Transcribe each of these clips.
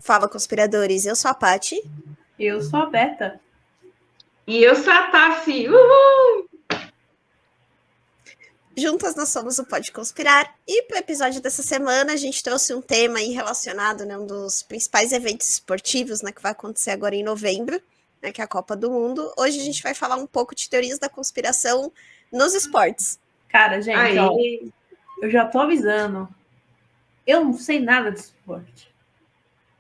Fala, conspiradores. Eu sou a Paty. Eu sou a Beta. E eu sou a Tassi. Uhul! Juntas nós somos o Pode Conspirar. E para o episódio dessa semana, a gente trouxe um tema aí relacionado, né, um dos principais eventos esportivos, né, que vai acontecer agora em novembro, né, que é a Copa do Mundo. Hoje a gente vai falar um pouco de teorias da conspiração nos esportes. Cara, gente, ó, eu já tô avisando. Eu não sei nada de esporte.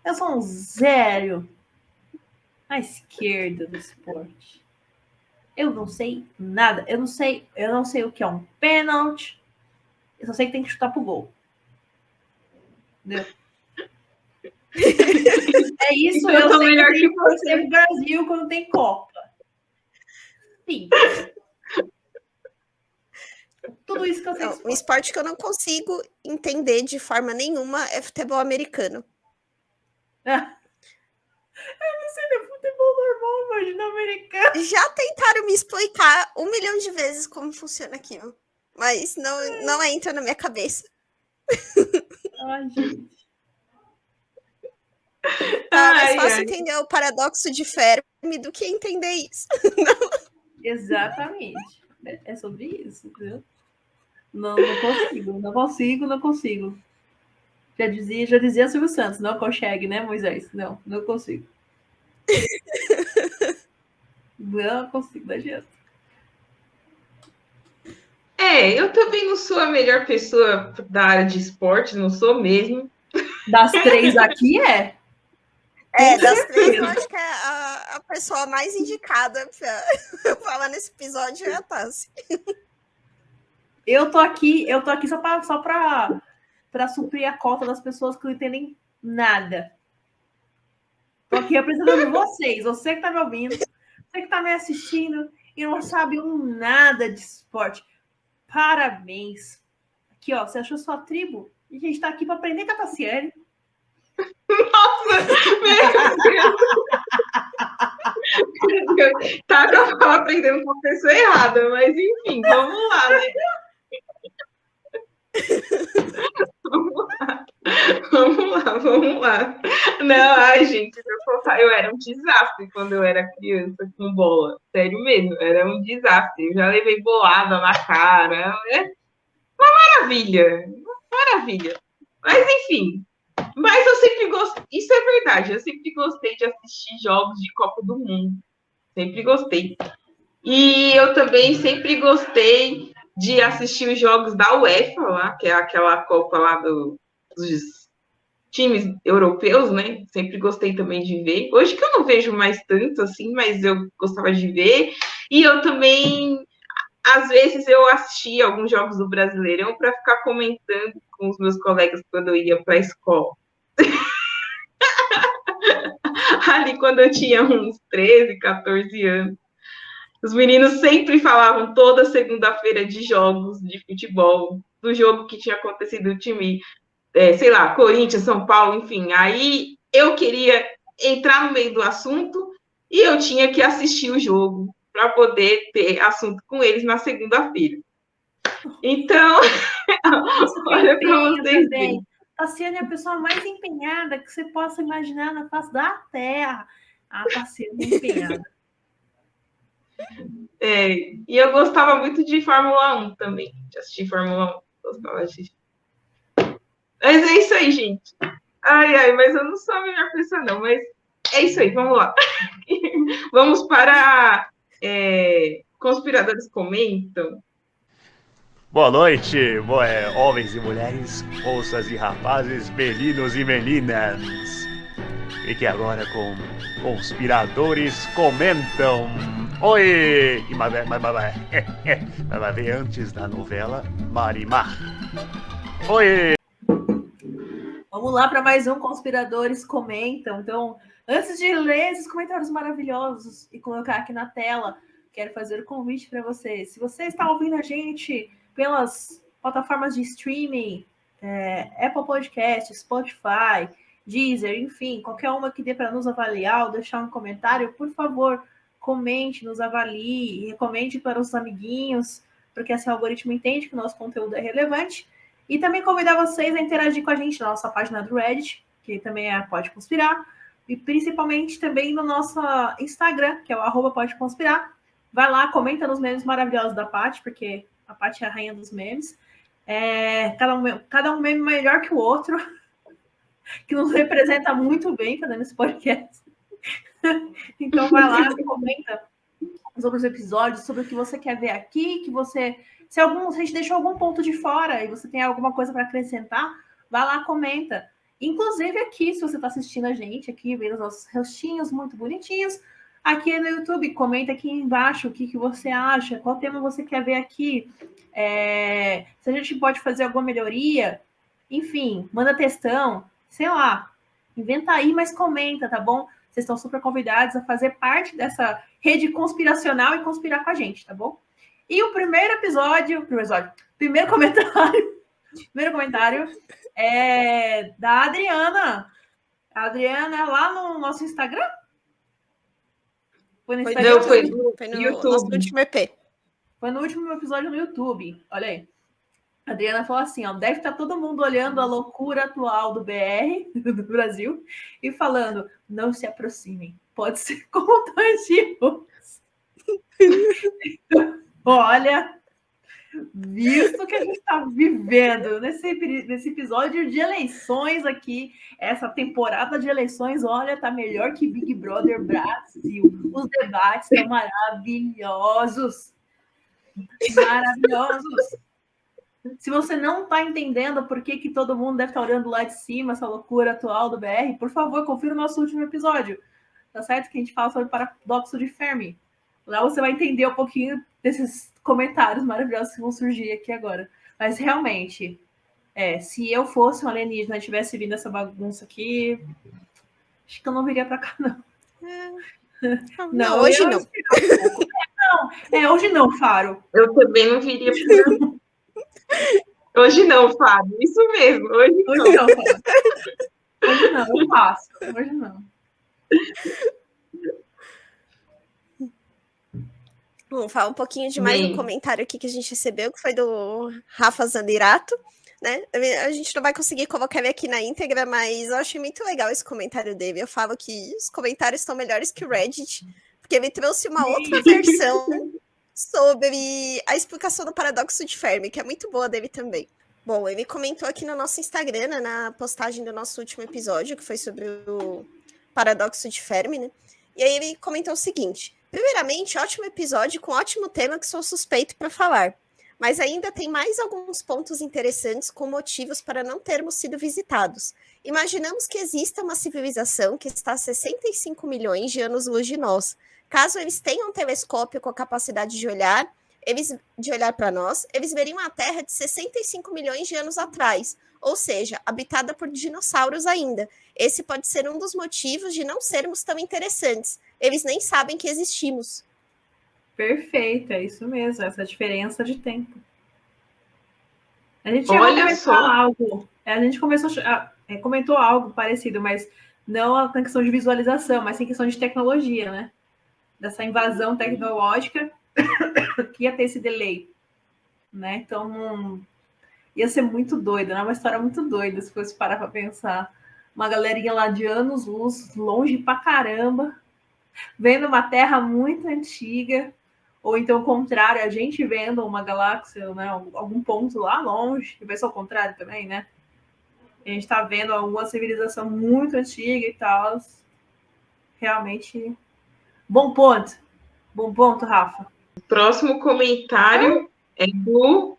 Eu sou um zero à esquerda do esporte. Eu não sei nada. Eu não sei o que é um pênalti. Eu só sei que tem que chutar pro gol. Entendeu? É isso, eu sei melhor que você no Brasil quando tem Copa. Sim. Tudo isso que eu sei. Um esporte que eu não consigo entender de forma nenhuma é futebol americano. Eu não sei de futebol normal, imagina americano. Já tentaram me explicar 1 milhão de vezes como funciona aquilo, mas não entra na minha cabeça. Ai, gente. Tá mais fácil entender o paradoxo de Fermi do que entender isso. Exatamente. É sobre isso, viu? Não consigo. Já dizia Silvio Santos, não consegue, né, Moisés? Não consigo. Não consigo, não adianta. Eu também não sou a melhor pessoa da área de esporte, não sou mesmo. Das três aqui das três, eu acho que é a pessoa mais indicada para falar nesse episódio é a Tassi. Eu tô aqui só para suprir a cota das pessoas que não entendem nada. Tô aqui representando vocês. Você que tá me ouvindo, você que tá me assistindo e não sabe nada de esporte. Parabéns. Aqui, ó, você achou sua tribo? E a gente tá aqui para aprender com a Tassiane. Nossa, meu Deus. Tá, eu tava aprendendo com a pessoa errada, mas enfim, vamos lá, né? Vamos lá. Não, ai, gente, eu era um desastre quando eu era criança com bola. Sério mesmo, era um desastre. Eu já levei bolada na cara. É uma maravilha. Mas, enfim. Mas eu sempre gostei, isso é verdade, eu sempre gostei de assistir jogos de Copa do Mundo. Sempre gostei. E eu também sempre gostei de assistir os jogos da UEFA lá, que é aquela Copa lá dos times europeus, né? Sempre gostei também de ver. Hoje que eu não vejo mais tanto assim, mas eu gostava de ver. E eu também, às vezes, eu assistia alguns jogos do Brasileirão para ficar comentando com os meus colegas quando eu ia para a escola. Ali quando eu tinha uns 13, 14 anos. Os meninos sempre falavam toda segunda-feira de jogos de futebol, do jogo que tinha acontecido no time, sei lá, Corinthians, São Paulo, enfim. Aí eu queria entrar no meio do assunto e eu tinha que assistir o jogo para poder ter assunto com eles na segunda-feira. Então, olha para vocês verem. Tassiane é a pessoa mais empenhada que você possa imaginar na face da Terra. A Tassiane é empenhada. E eu gostava muito de Fórmula 1 também, de assistir Fórmula 1. Gostava de assistir. Mas é isso aí, gente. Ai, mas eu não sou a melhor pessoa, não. Mas é isso aí, vamos lá. Vamos para Conspiradores Comentam. Boa noite, homens e mulheres, moças e rapazes, meninos e meninas. Fique agora com Conspiradores Comentam. Oi! Mas vai ver antes da novela Marimar. Oi! Vamos lá para mais um Conspiradores Comentam. Então, antes de ler esses comentários maravilhosos e colocar aqui na tela, quero fazer o convite para você. Se você está ouvindo a gente pelas plataformas de streaming, Apple Podcast, Spotify, Deezer, enfim, qualquer uma que dê para nos avaliar ou deixar um comentário, por favor, comente, nos avalie e recomende para os amiguinhos, porque assim o algoritmo entende que o nosso conteúdo é relevante. E também convidar vocês a interagir com a gente na nossa página do Reddit, que também é Pode Conspirar, e principalmente também no nosso Instagram, que é o @PodeConspirar. Vai lá, comenta nos memes maravilhosos da Paty, porque a Paty é a rainha dos memes. Cada um meme melhor que o outro, que nos representa muito bem fazendo esse podcast. Então vai lá, comenta sobre os episódios, sobre o que você quer ver aqui, que você... Se a gente deixou algum ponto de fora e você tem alguma coisa para acrescentar, vai lá, comenta. Inclusive aqui, se você está assistindo a gente aqui, vendo os nossos rostinhos muito bonitinhos, aqui no YouTube, comenta aqui embaixo o que você acha, qual tema você quer ver aqui, se a gente pode fazer alguma melhoria, enfim, manda textão, sei lá, inventa aí, mas comenta, tá bom? Vocês estão super convidados a fazer parte dessa rede conspiracional e conspirar com a gente, tá bom? E o primeiro comentário é da Adriana. A Adriana é lá no nosso Instagram? Foi no Instagram? Não, foi no YouTube. Nosso último EP. Foi no último episódio no YouTube. Olha aí. A Adriana falou assim, ó, deve estar todo mundo olhando a loucura atual do BR, do Brasil, e falando, não se aproximem, pode ser contagioso. Olha, visto que a gente está vivendo nesse episódio de eleições aqui, essa temporada de eleições, olha, tá melhor que Big Brother Brasil. Os debates estão maravilhosos. Maravilhosos. Se você não está entendendo por que todo mundo deve estar olhando lá de cima essa loucura atual do BR, por favor, confira o nosso último episódio. Tá certo? Que a gente fala sobre o paradoxo de Fermi. Lá você vai entender um pouquinho desses comentários maravilhosos que vão surgir aqui agora. Mas realmente, se eu fosse um alienígena e tivesse vindo essa bagunça aqui, acho que eu não viria para cá, não. Não, hoje não. Hoje não, Faro. Eu também não viria para Hoje não, Fábio. Isso mesmo. Hoje não, Fábio. Hoje não, eu faço. Hoje não. Vamos falar um pouquinho de mais um comentário aqui que a gente recebeu, que foi do Rafa Zanerato, né? A gente não vai conseguir colocar ele aqui na íntegra, mas eu achei muito legal esse comentário dele. Eu falo que os comentários estão melhores que o Reddit, porque ele trouxe uma outra versão sobre a explicação do paradoxo de Fermi, que é muito boa dele também. Bom, ele comentou aqui no nosso Instagram, né, na postagem do nosso último episódio, que foi sobre o paradoxo de Fermi, né? E aí ele comentou o seguinte: primeiramente, ótimo episódio com ótimo tema que sou suspeito para falar, mas ainda tem mais alguns pontos interessantes com motivos para não termos sido visitados. Imaginamos que exista uma civilização que está a 65 milhões de anos-luz de nós. Caso eles tenham um telescópio com a capacidade de olhar para nós, eles veriam a Terra de 65 milhões de anos atrás, ou seja, habitada por dinossauros ainda. Esse pode ser um dos motivos de não sermos tão interessantes. Eles nem sabem que existimos. Perfeito, é isso mesmo, essa diferença de tempo. A gente comentou algo parecido, mas não a questão de visualização, mas sim questão de tecnologia, né? Dessa invasão tecnológica que ia ter esse delay, né? Então, ia ser muito doido, né? Uma história muito doida, se fosse parar para pensar. Uma galerinha lá de anos-luz, longe pra caramba, vendo uma Terra muito antiga, ou então o contrário, a gente vendo uma galáxia, né? Algum ponto lá longe, e vai ser o contrário também, né? A gente tá vendo alguma civilização muito antiga e tal. Realmente... Bom ponto, Rafa. O próximo comentário é do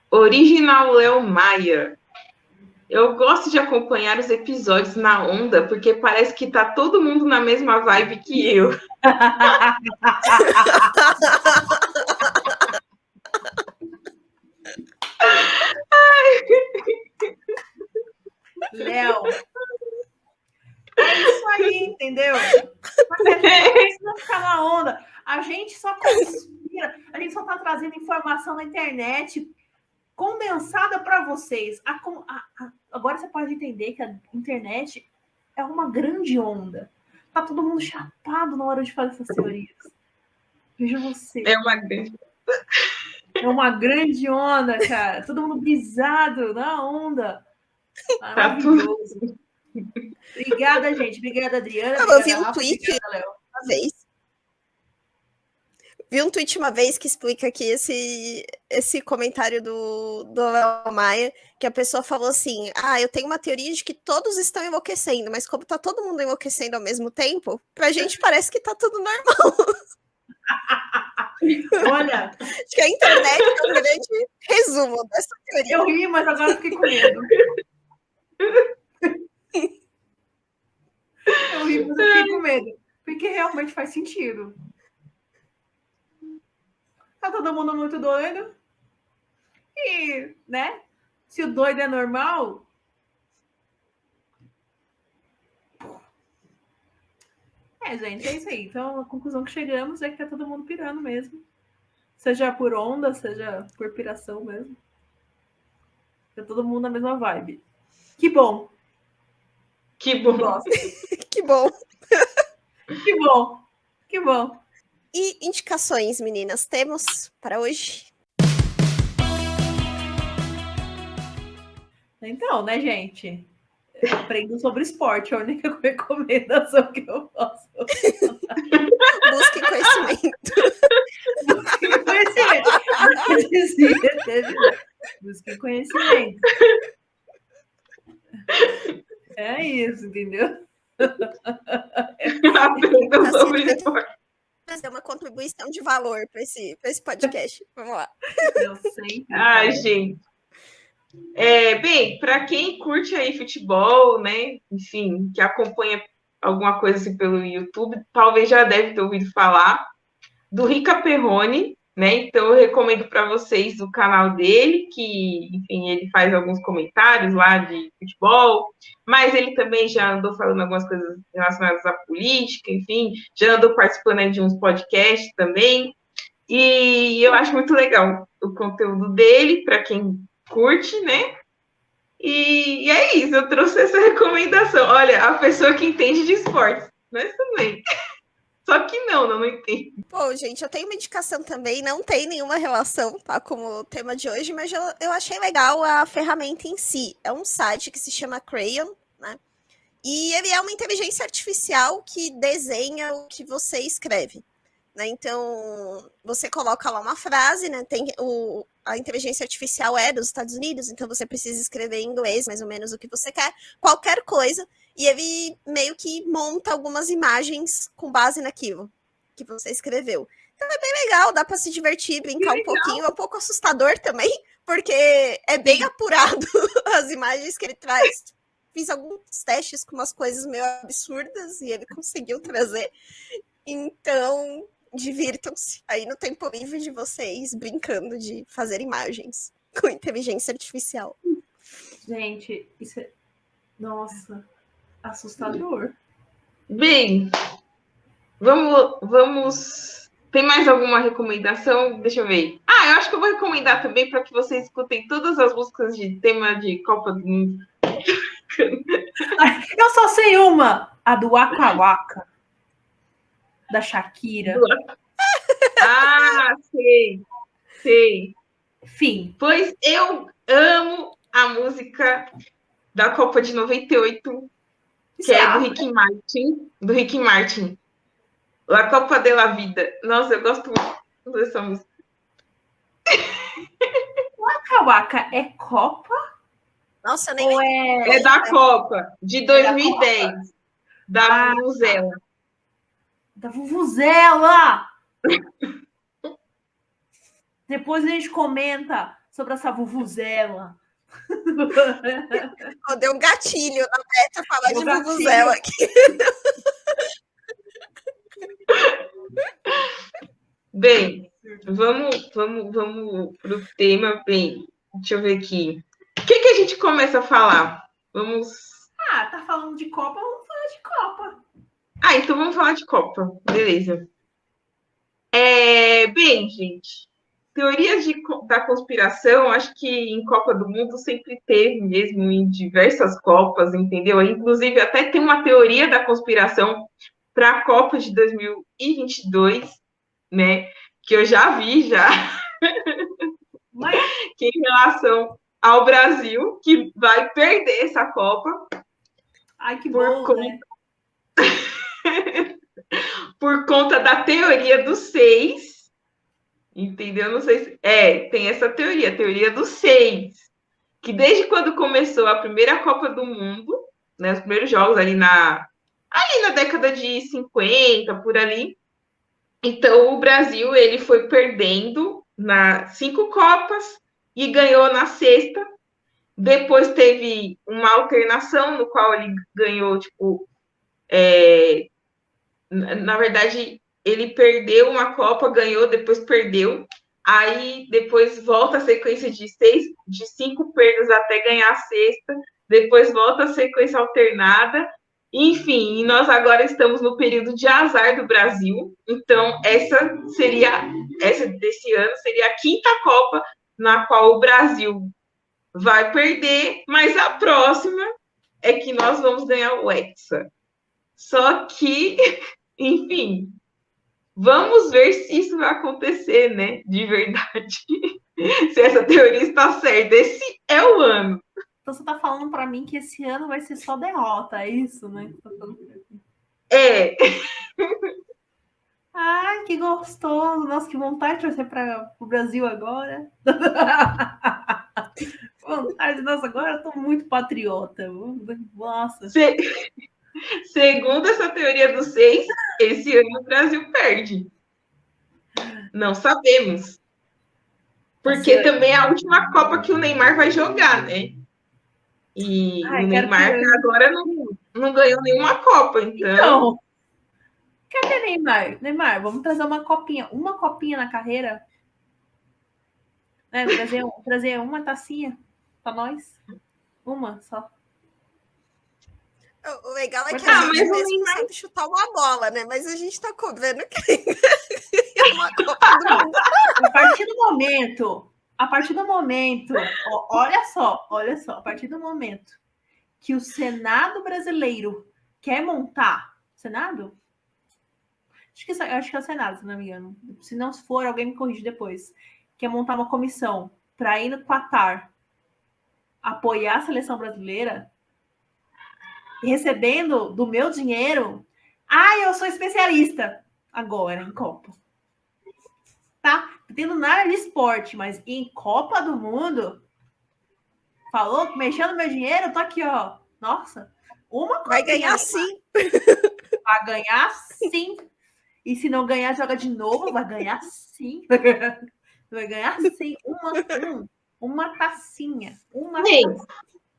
Original Léo Maia. Eu gosto de acompanhar os episódios na onda, porque parece que tá todo mundo na mesma vibe que eu. Léo, é isso aí, entendeu? Mas a gente precisa ficar na onda. A gente só conspira, a gente só tá trazendo informação na internet condensada para vocês. Agora você pode entender que a internet é uma grande onda. Tá todo mundo chapado na hora de fazer essas teorias. Veja você. É uma grande onda, cara. Todo mundo brisado na onda. Maravilhoso. Obrigada, gente. Obrigada, Adriana. Eu vi Obrigada, um Rafa. tweet Obrigada, Léo. uma vez. Vi um tweet uma vez que explica aqui esse comentário do Léo Maia, que a pessoa falou assim: eu tenho uma teoria de que todos estão enlouquecendo, mas como tá todo mundo enlouquecendo ao mesmo tempo, pra gente parece que tá tudo normal. Olha, Acho que a internet é um grande resumo dessa teoria. eu ri, mas agora fiquei com medo. Eu ri, mas eu fiquei com medo. Porque realmente faz sentido. Tá todo mundo muito doido. E, né? Se o doido é normal... gente, é isso aí. Então, a conclusão que chegamos é que tá todo mundo pirando mesmo. Seja por onda, seja por piração mesmo. Tá todo mundo na mesma vibe. Que bom. Que bom. Gosto. Que bom. Que bom. Que bom. E indicações, meninas, temos para hoje? Então, né, gente? Eu aprendo sobre esporte, é a única recomendação que eu posso. Busquem conhecimento. Busquem conhecimento. Busquem conhecimento. É isso, entendeu? Aprenda sobre esporte. Fazer uma contribuição de valor para esse podcast. Vamos lá. Eu sei. Ai, gente. Bem, para quem curte aí futebol, né? Enfim, que acompanha alguma coisa assim pelo YouTube, talvez já deve ter ouvido falar do Rica Perrone, né? Então eu recomendo para vocês o canal dele, que, enfim, ele faz alguns comentários lá de futebol, mas ele também já andou falando algumas coisas relacionadas à política, enfim, já andou participando aí de uns podcasts também. E eu acho muito legal o conteúdo dele, para quem curte, né? E é isso, eu trouxe essa recomendação. Olha, a pessoa que entende de esportes, mas também. Só que não entendo. Pô, gente, eu tenho uma indicação também, não tem nenhuma relação, tá, como o tema de hoje, mas eu achei legal a ferramenta em si. É um site que se chama Crayon, né? E ele é uma inteligência artificial que desenha o que você escreve, né? Então, você coloca lá uma frase, né? A inteligência artificial é dos Estados Unidos, então você precisa escrever em inglês mais ou menos o que você quer, qualquer coisa, e ele meio que monta algumas imagens com base naquilo que você escreveu. Então é bem legal, dá para se divertir, brincar um pouquinho, é um pouco assustador também, porque é bem apurado as imagens que ele traz. Fiz alguns testes com umas coisas meio absurdas e ele conseguiu trazer. Então, divirtam-se aí no tempo livre de vocês, brincando de fazer imagens com inteligência artificial. Gente, isso é... Nossa, assustador. Bem, vamos... Tem mais alguma recomendação? Deixa eu ver. Eu acho que eu vou recomendar também para que vocês escutem todas as músicas de tema de Copa do Mundo. Eu só sei uma, a do Waka Waka, da Shakira. Sei. Enfim. Pois eu amo a música da Copa de 98, que é do Ricky Martin. La Copa de la Vida. Nossa, eu gosto muito dessa música. Waka Waka é Copa? Nossa, eu nem... É da Copa, de 2010. Da Vuvuzela. Da Vuvuzela! Depois a gente comenta sobre essa Vuvuzela. Deu um gatilho na Beta falar de Vuvuzela aqui. Bem, vamos para o tema. Bem, deixa eu ver aqui. O que a gente começa a falar? Vamos... tá falando de Copa, vamos falar de Copa. Então vamos falar de Copa. Beleza. Bem, gente, teorias da conspiração, acho que em Copa do Mundo sempre teve mesmo, em diversas Copas, entendeu? Inclusive, até tem uma teoria da conspiração para a Copa de 2022, né? Que eu já vi, que em relação ao Brasil, que vai perder essa Copa. Ai, que Por bom, né? Por conta da teoria dos 6, entendeu? Não sei se... tem essa teoria, a teoria dos 6, que desde quando começou a primeira Copa do Mundo, né, os primeiros jogos ali na década de 50, por ali, então o Brasil ele foi perdendo nas 5 Copas e ganhou na sexta. Depois teve uma alternação no qual ele ganhou, tipo, na verdade, ele perdeu uma Copa, ganhou, depois perdeu. Aí depois volta a sequência de 5 perdas até ganhar a sexta. Depois volta a sequência alternada. Enfim, nós agora estamos no período de azar do Brasil. Então, essa desse ano seria a 5ª Copa na qual o Brasil vai perder, mas a próxima é que nós vamos ganhar o Hexa. Só que, enfim, vamos ver se isso vai acontecer, né? De verdade. Se essa teoria está certa. Esse é o ano. Então você tá falando para mim que esse ano vai ser só derrota, é isso, né? É. Ai, que gostoso. Nossa, que vontade de torcer para o Brasil agora. Vontade, nossa, agora eu tô muito patriota. Nossa. Segundo essa teoria dos 6, esse ano o Brasil perde. Não sabemos. Porque também é a última Copa que o Neymar vai jogar, né? E o Neymar agora não ganhou nenhuma Copa, então... Cadê Neymar? Neymar, vamos trazer uma copinha na carreira? Né? Trazer uma tacinha pra nós? Uma só. O legal é que a gente mesmo não sabe chutar uma bola, né? Mas a gente tá cobrando que uma Copa do Mundo. A partir do momento, olha só, a partir do momento que o Senado brasileiro quer montar, Senado? Acho que é o Senado, se não me engano. Se não for, alguém me corrige depois. Quer montar uma comissão para ir no Qatar apoiar a seleção brasileira, recebendo do meu dinheiro. Eu sou especialista agora em Copa. Tá? Tendo nada de esporte, mas em Copa do Mundo, falou, mexendo no meu dinheiro, eu tô aqui, ó. Nossa, uma vai ganhar sim. Vai ganhar sim. E se não ganhar, joga de novo, vai ganhar sim. Vai ganhar sim. Uma tacinha.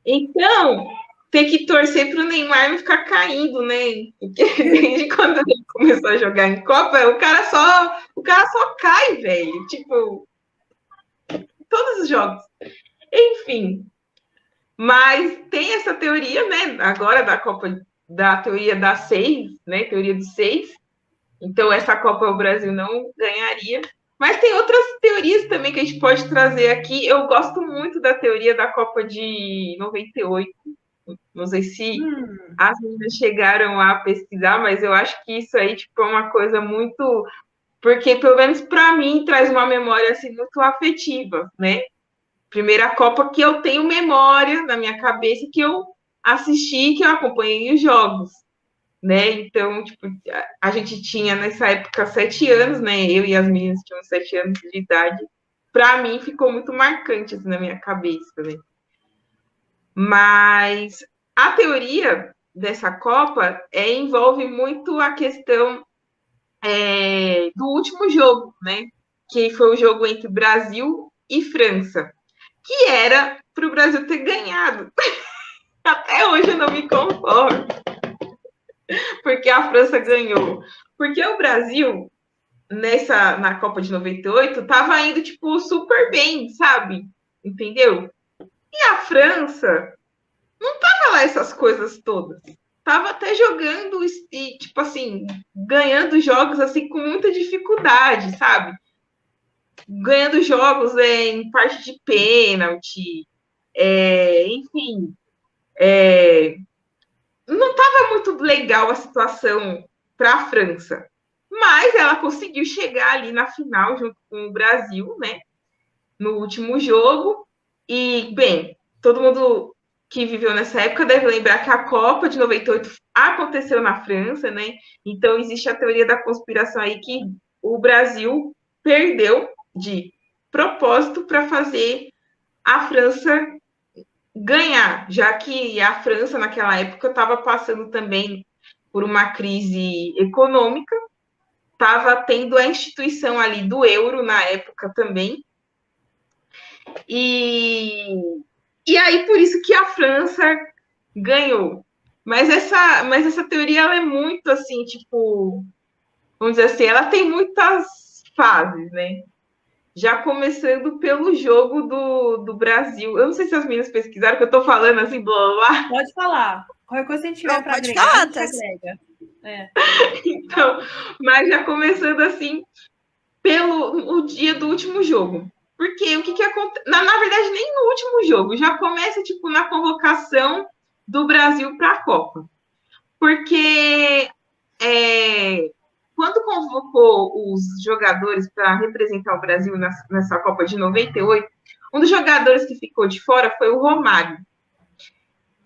Então, tem que torcer para o Neymar não ficar caindo, né? Porque desde quando ele começou a jogar em Copa, o cara só cai, velho. Tipo, todos os jogos. Enfim. Mas tem essa teoria, né? Agora da Copa, da teoria das 6, né? Teoria dos 6. Então, essa Copa o Brasil não ganharia. Mas tem outras teorias também que a gente pode trazer aqui. Eu gosto muito da teoria da Copa de 98. Não sei se as meninas chegaram a pesquisar, mas eu acho que isso aí tipo, é uma coisa muito... Porque, pelo menos para mim, traz uma memória assim, muito afetiva, né? Primeira Copa que eu tenho memória na minha cabeça, que eu assisti, que eu acompanhei os jogos. Né? Então, tipo, a gente tinha nessa época 7 anos, né? Eu e as meninas tinham 7 anos de idade. Para mim, ficou muito marcante assim, na minha cabeça, né? Mas a teoria dessa Copa envolve muito a questão do último jogo, né? Que foi o jogo entre Brasil e França, que era para o Brasil ter ganhado. Até hoje eu não me conformo. Porque a França ganhou. Porque o Brasil, na Copa de 98, estava indo, tipo, super bem, sabe? Entendeu? E a França não tava lá essas coisas todas. Tava até jogando e, tipo assim, ganhando jogos, assim, com muita dificuldade, sabe? Ganhando jogos em parte de pênalti, enfim... não estava muito legal a situação para a França, mas ela conseguiu chegar ali na final junto com o Brasil, né? No último jogo. E, bem, todo mundo que viveu nessa época deve lembrar que a Copa de 98 aconteceu na França, né? Então existe a teoria da conspiração aí que o Brasil perdeu de propósito para fazer a França ganhar, já que a França naquela época estava passando também por uma crise econômica, estava tendo a instituição ali do euro na época também. E aí, por isso que a França ganhou. Mas essa teoria, ela é muito, assim, tipo... Vamos dizer assim, ela tem muitas fases, né? Já começando pelo jogo do Brasil. Eu não sei se as meninas pesquisaram, que eu tô falando assim, blá, blá, blá. Pode falar. Qualquer coisa a gente tiver para Pode agregar, falar, a gente Tess. agrega. Então, mas já começando assim, pelo o dia do último jogo. Porque o que acontece? Na verdade, nem no último jogo. Já começa, tipo, na convocação do Brasil para a Copa. Porque quando convocou os jogadores para representar o Brasil nessa Copa de 98, um dos jogadores que ficou de fora foi o Romário.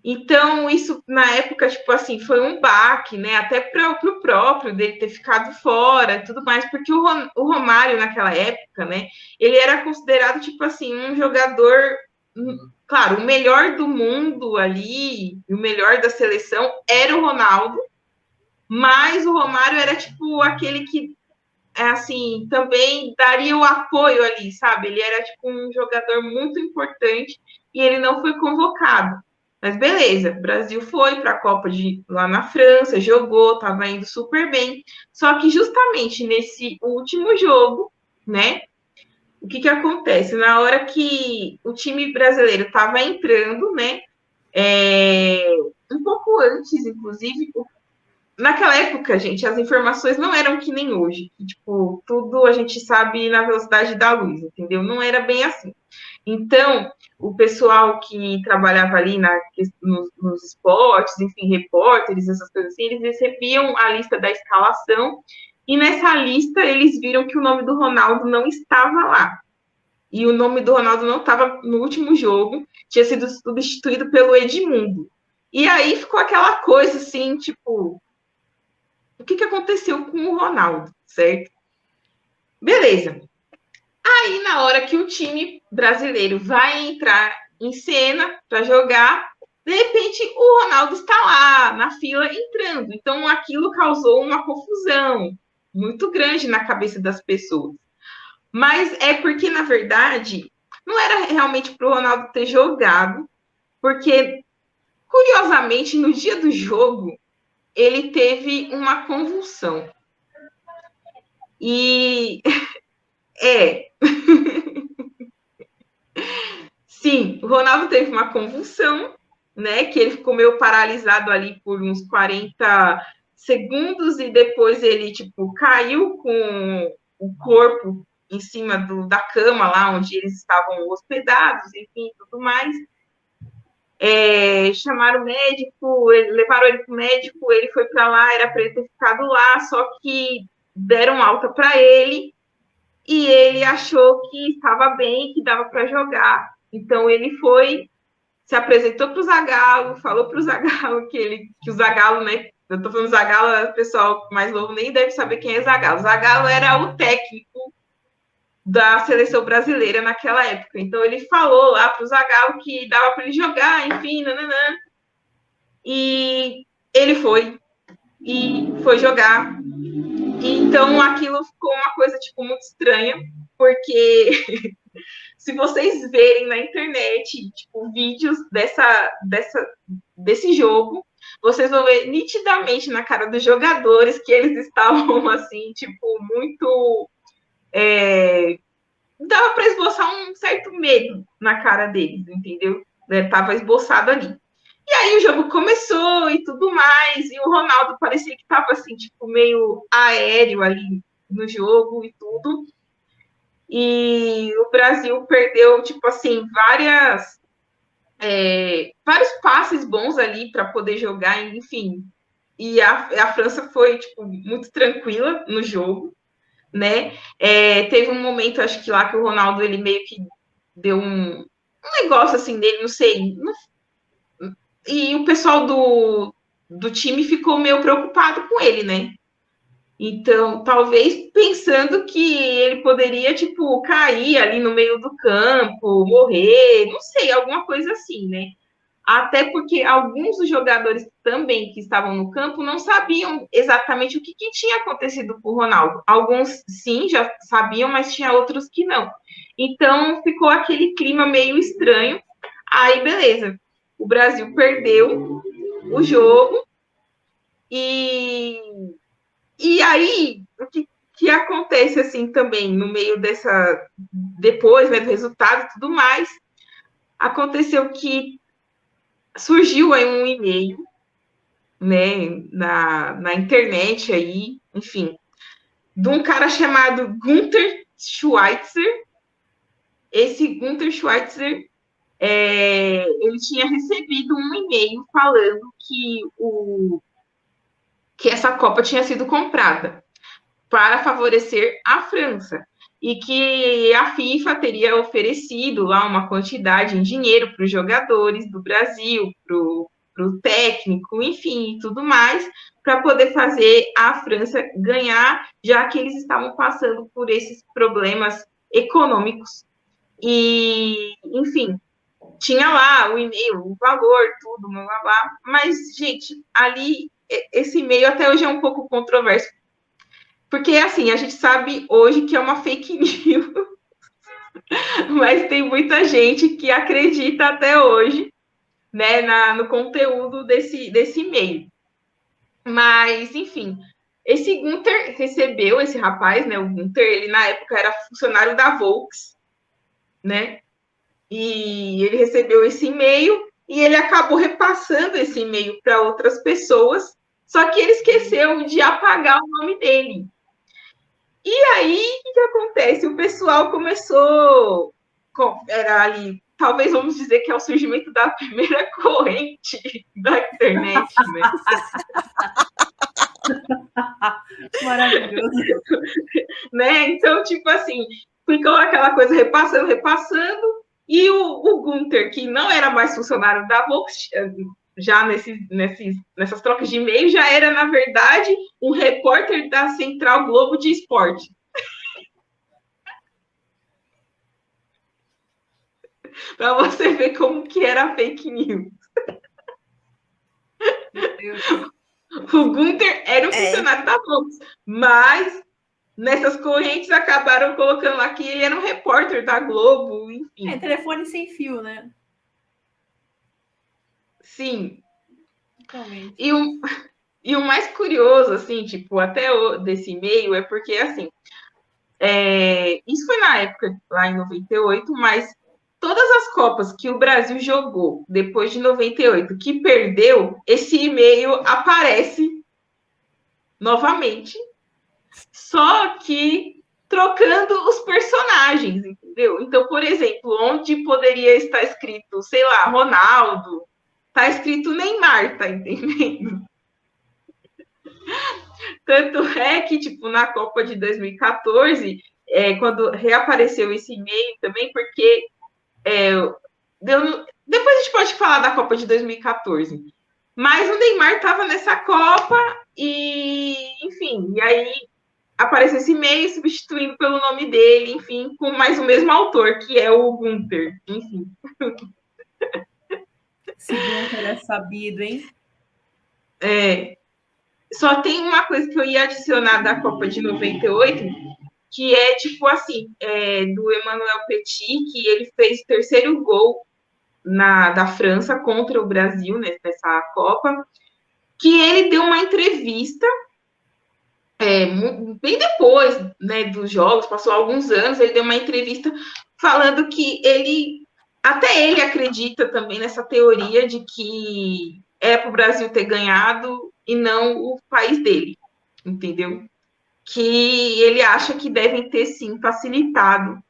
Então, isso, na época, tipo assim, foi um baque, né? Até para o próprio dele ter ficado fora e tudo mais, porque o Romário, naquela época, né? Ele era considerado, tipo assim, um jogador, claro, o melhor do mundo ali, o melhor da seleção era o Ronaldo, mas o Romário era, tipo, aquele que, assim, também daria o apoio ali, sabe? Ele era, tipo, um jogador muito importante e ele não foi convocado. Mas beleza, o Brasil foi para a Copa lá na França, jogou, estava indo super bem. Só que justamente nesse último jogo, né? O que acontece? Na hora que o time brasileiro estava entrando, né? Um pouco antes, inclusive, naquela época, gente, as informações não eram que nem hoje. Que, tipo, tudo a gente sabe na velocidade da luz, entendeu? Não era bem assim. Então, o pessoal que trabalhava ali nos esportes, enfim, repórteres, essas coisas assim, eles recebiam a lista da escalação e nessa lista eles viram que o nome do Ronaldo não estava lá. E o nome do Ronaldo não estava no último jogo, tinha sido substituído pelo Edmundo. E aí ficou aquela coisa assim, tipo, o que aconteceu com o Ronaldo, certo? Beleza. Aí, na hora que o time brasileiro vai entrar em cena para jogar, de repente o Ronaldo está lá na fila entrando. Então, aquilo causou uma confusão muito grande na cabeça das pessoas. Mas é porque, na verdade, não era realmente para o Ronaldo ter jogado, porque, curiosamente, no dia do jogo, ele teve uma convulsão. E sim, o Ronaldo teve uma convulsão, né? Que ele ficou meio paralisado ali por uns 40 segundos e depois ele, tipo, caiu com o corpo em cima da cama lá onde eles estavam hospedados, enfim, tudo mais. Chamaram o médico, levaram ele para o médico, ele foi para lá, era para ele ter ficado lá, só que deram alta para ele e ele achou que estava bem, que dava para jogar. Então ele foi, se apresentou para o Zagallo, falou para o Zagallo que o Zagallo, né? Eu estou falando Zagallo, o pessoal mais novo nem deve saber quem é Zagallo. Zagallo era o técnico da seleção brasileira naquela época. Então ele falou lá para o Zagallo que dava para ele jogar, enfim, nananã. E ele foi jogar. Então aquilo ficou uma coisa tipo muito estranha, porque se vocês verem na internet, tipo, vídeos desse jogo, vocês vão ver nitidamente na cara dos jogadores que eles estavam, assim, tipo, muito... dava para esboçar um certo medo na cara deles, entendeu? Tava esboçado ali. E aí o jogo começou e tudo mais, e o Ronaldo parecia que tava, assim, tipo, meio aéreo ali no jogo e tudo. E o Brasil perdeu, tipo assim, vários passes bons ali para poder jogar, enfim. E a França foi, tipo, muito tranquila no jogo, né? Teve um momento, acho que lá, que o Ronaldo, ele meio que deu um negócio assim dele, não sei, E o pessoal do time ficou meio preocupado com ele, né? Então, talvez pensando que ele poderia, tipo, cair ali no meio do campo, morrer, não sei, alguma coisa assim, né? Até porque alguns dos jogadores também que estavam no campo não sabiam exatamente o que tinha acontecido com o Ronaldo. Alguns, sim, já sabiam, mas tinha outros que não. Então, ficou aquele clima meio estranho. Aí, beleza. O Brasil perdeu o jogo e aí, o que acontece assim também no meio dessa. Depois, né, do resultado e tudo mais, aconteceu que surgiu aí um e-mail, né, na internet aí, enfim, de um cara chamado Gunther Schweitzer. Esse Gunther Schweitzer, ele tinha recebido um e-mail falando que essa Copa tinha sido comprada para favorecer a França e que a FIFA teria oferecido lá uma quantidade em dinheiro para os jogadores do Brasil, para o técnico, enfim, e tudo mais, para poder fazer a França ganhar, já que eles estavam passando por esses problemas econômicos. E, enfim, tinha lá o e-mail, o valor, tudo, blá, blá, blá. Mas, gente, ali, esse e-mail até hoje é um pouco controverso, porque, assim, a gente sabe hoje que é uma fake news, mas tem muita gente que acredita até hoje, né, no conteúdo desse e-mail. Mas, enfim, esse Gunther recebeu, esse rapaz, né, o Gunther, ele na época era funcionário da Volks, né, e ele recebeu esse e-mail e ele acabou repassando esse e-mail para outras pessoas, só que ele esqueceu de apagar o nome dele. E aí, o que acontece? O pessoal começou, era ali, talvez vamos dizer que é o surgimento da primeira corrente da internet, né? Maravilhoso. Né? Então, tipo assim, ficou aquela coisa repassando, e o Gunther, que não era mais funcionário da Volks, já nessas trocas de e-mail, já era, na verdade, um repórter da Central Globo de Esporte. Para você ver como que era fake news. Meu Deus. O Gunther era um funcionário da Volks, mas nessas correntes acabaram colocando lá que ele era um repórter da Globo, enfim. Telefone sem fio, né? Sim. Totalmente. E o mais curioso, assim, tipo, até desse e-mail, é porque, assim, isso foi na época, lá em 98, mas todas as Copas que o Brasil jogou depois de 98, que perdeu, esse e-mail aparece novamente, só que trocando os personagens, entendeu? Então, por exemplo, onde poderia estar escrito, sei lá, Ronaldo, tá escrito Neymar, tá entendendo? Tanto é que, tipo, na Copa de 2014, quando reapareceu esse e-mail também, porque depois a gente pode falar da Copa de 2014, mas o Neymar estava nessa Copa e, enfim, e aí apareceu esse e-mail substituindo pelo nome dele, enfim, com mais o mesmo autor, que é o Gunther, enfim. Esse Gunther é sabido, hein? Só tem uma coisa que eu ia adicionar da Copa de 98, que é, tipo assim, do Emmanuel Petit, que ele fez o terceiro gol da França contra o Brasil, né, nessa Copa, que ele deu uma entrevista bem depois, né, dos jogos, passou alguns anos, ele deu uma entrevista falando que até ele acredita também nessa teoria de que é para o Brasil ter ganhado e não o país dele, entendeu? Que ele acha que devem ter, sim, facilitado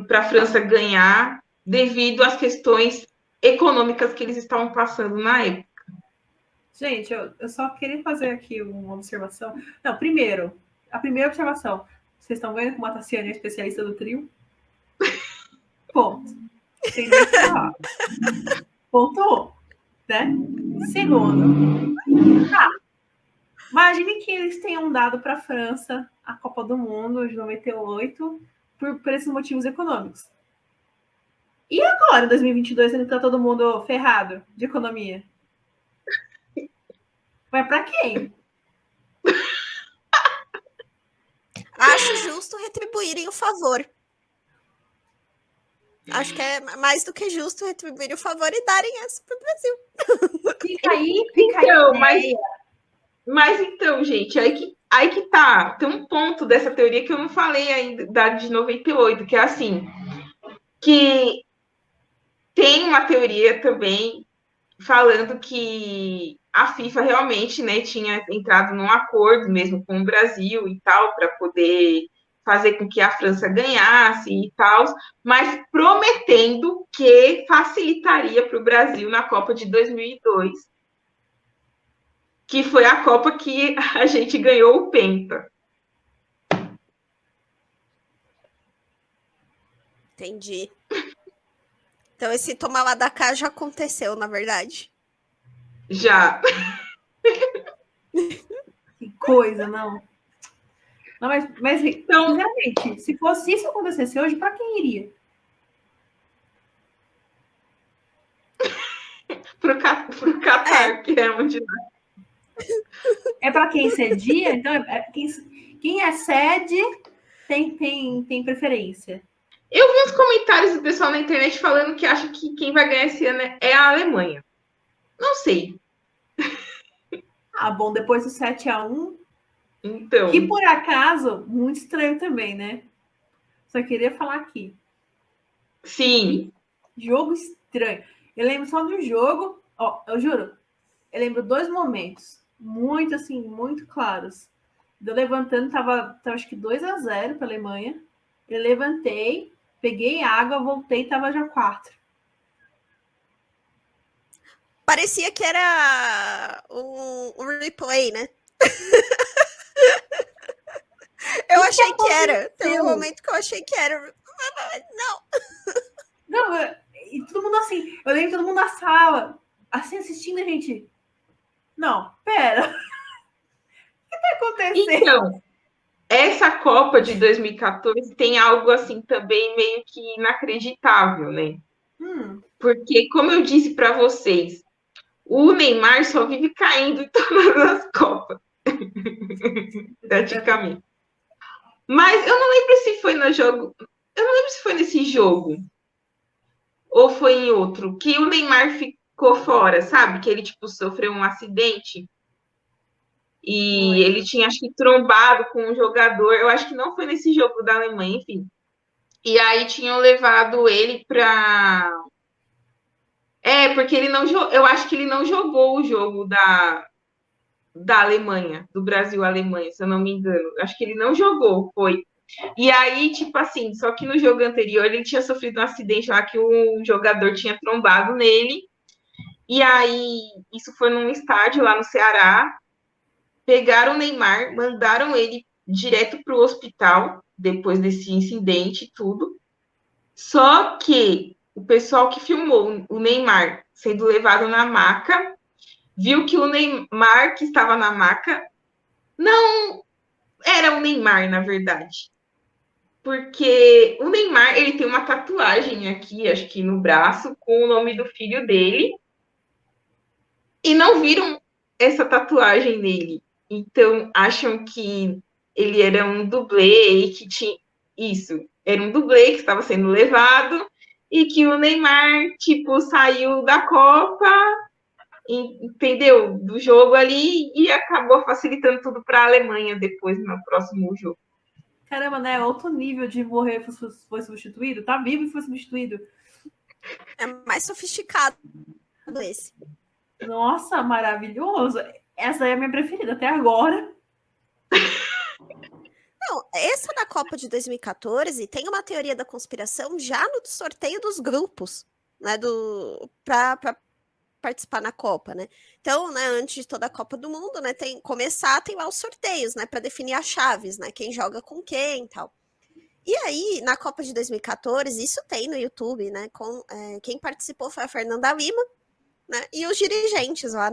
para a França ganhar devido às questões econômicas que eles estavam passando na época. Gente, eu só queria fazer aqui uma observação. Não, primeiro, a primeira observação. Vocês estão vendo como a Tassiane é especialista do trio? Ponto. Tem nem que falar. Ponto 1. né? Segundo, imagine que eles tenham dado para a França a Copa do Mundo de 98 por esses motivos econômicos. E agora, em 2022, sendo que tá todo mundo ferrado de economia? Vai para quem? Acho justo retribuírem o favor. Acho que é mais do que justo retribuir o favor e darem essa pro Brasil. Fica aí Então, a ideia. mas então, gente, aí que tá. Tem um ponto dessa teoria que eu não falei ainda, da de 98, que é assim, que tem uma teoria também falando que a FIFA realmente, né, tinha entrado num acordo mesmo com o Brasil e tal, para poder fazer com que a França ganhasse e tal, mas prometendo que facilitaria para o Brasil na Copa de 2002, que foi a Copa que a gente ganhou o Penta. Entendi. Então esse tomar lá da cá já aconteceu, na verdade. Já. Que coisa, não. Não, mas Então, sinceramente, se fosse isso acontecesse hoje, para quem iria? pro Qatar, que é onde É para quem cedia? Então, quem é sede tem preferência. Eu vi uns comentários do pessoal na internet falando que acha que quem vai ganhar esse ano é a Alemanha. Não sei. Ah, bom, depois do 7-1, Então. que por acaso, muito estranho também, né? Só queria falar aqui. Sim. Jogo estranho. Eu lembro só do jogo, ó, eu juro, eu lembro 2 momentos, muito assim, muito claros. Eu levantando, tava acho que 2-0 para a Alemanha. Eu levantei, peguei água, voltei, tava já 4. Parecia que era um replay, né? Eu achei que era. Tem um momento que eu achei que era. Não, e todo mundo assim, eu lembro todo mundo na sala, assim, assistindo a gente. Não, pera. O que tá acontecendo? Então, essa Copa de 2014 tem algo assim também meio que inacreditável, né? Porque, como eu disse para vocês, o Neymar só vive caindo em todas as Copas. Praticamente. Mas eu não lembro se foi no jogo. Eu não lembro se foi nesse jogo. Ou foi em outro. Que o Neymar ficou fora, sabe? Que ele, tipo, sofreu um acidente. E ele tinha, acho que, trombado com um jogador. Eu acho que não foi nesse jogo da Alemanha, enfim. E aí tinham levado ele para. Porque ele não. Eu acho que ele não jogou o jogo da Alemanha, do Brasil-Alemanha, se eu não me engano. Acho que ele não jogou, foi. E aí, tipo assim, só que no jogo anterior ele tinha sofrido um acidente lá que um jogador tinha trombado nele. E aí, isso foi num estádio lá no Ceará. Pegaram o Neymar, mandaram ele direto para o hospital, depois desse incidente e tudo. Só que o pessoal que filmou o Neymar sendo levado na maca viu que o Neymar que estava na maca não era o Neymar, na verdade. Porque o Neymar, ele tem uma tatuagem aqui, acho que no braço, com o nome do filho dele. E não viram essa tatuagem nele. Então, acham que ele era um dublê e que tinha... Isso, era um dublê que estava sendo levado e que o Neymar, tipo, saiu da Copa, entendeu? Do jogo ali e acabou facilitando tudo para a Alemanha depois no próximo jogo. Caramba, né? Outro nível de morrer foi substituído. Tá vivo e foi substituído. É mais sofisticado esse. Nossa, maravilhoso. Essa é a minha preferida até agora. Não, essa da Copa de 2014 tem uma teoria da conspiração já no sorteio dos grupos, né? Para participar na Copa, né? Então, né, antes de toda a Copa do Mundo, né, tem lá os sorteios, né, para definir as chaves, né, quem joga com quem e tal. E aí, na Copa de 2014, isso tem no YouTube, né, quem participou foi a Fernanda Lima, né? E os dirigentes lá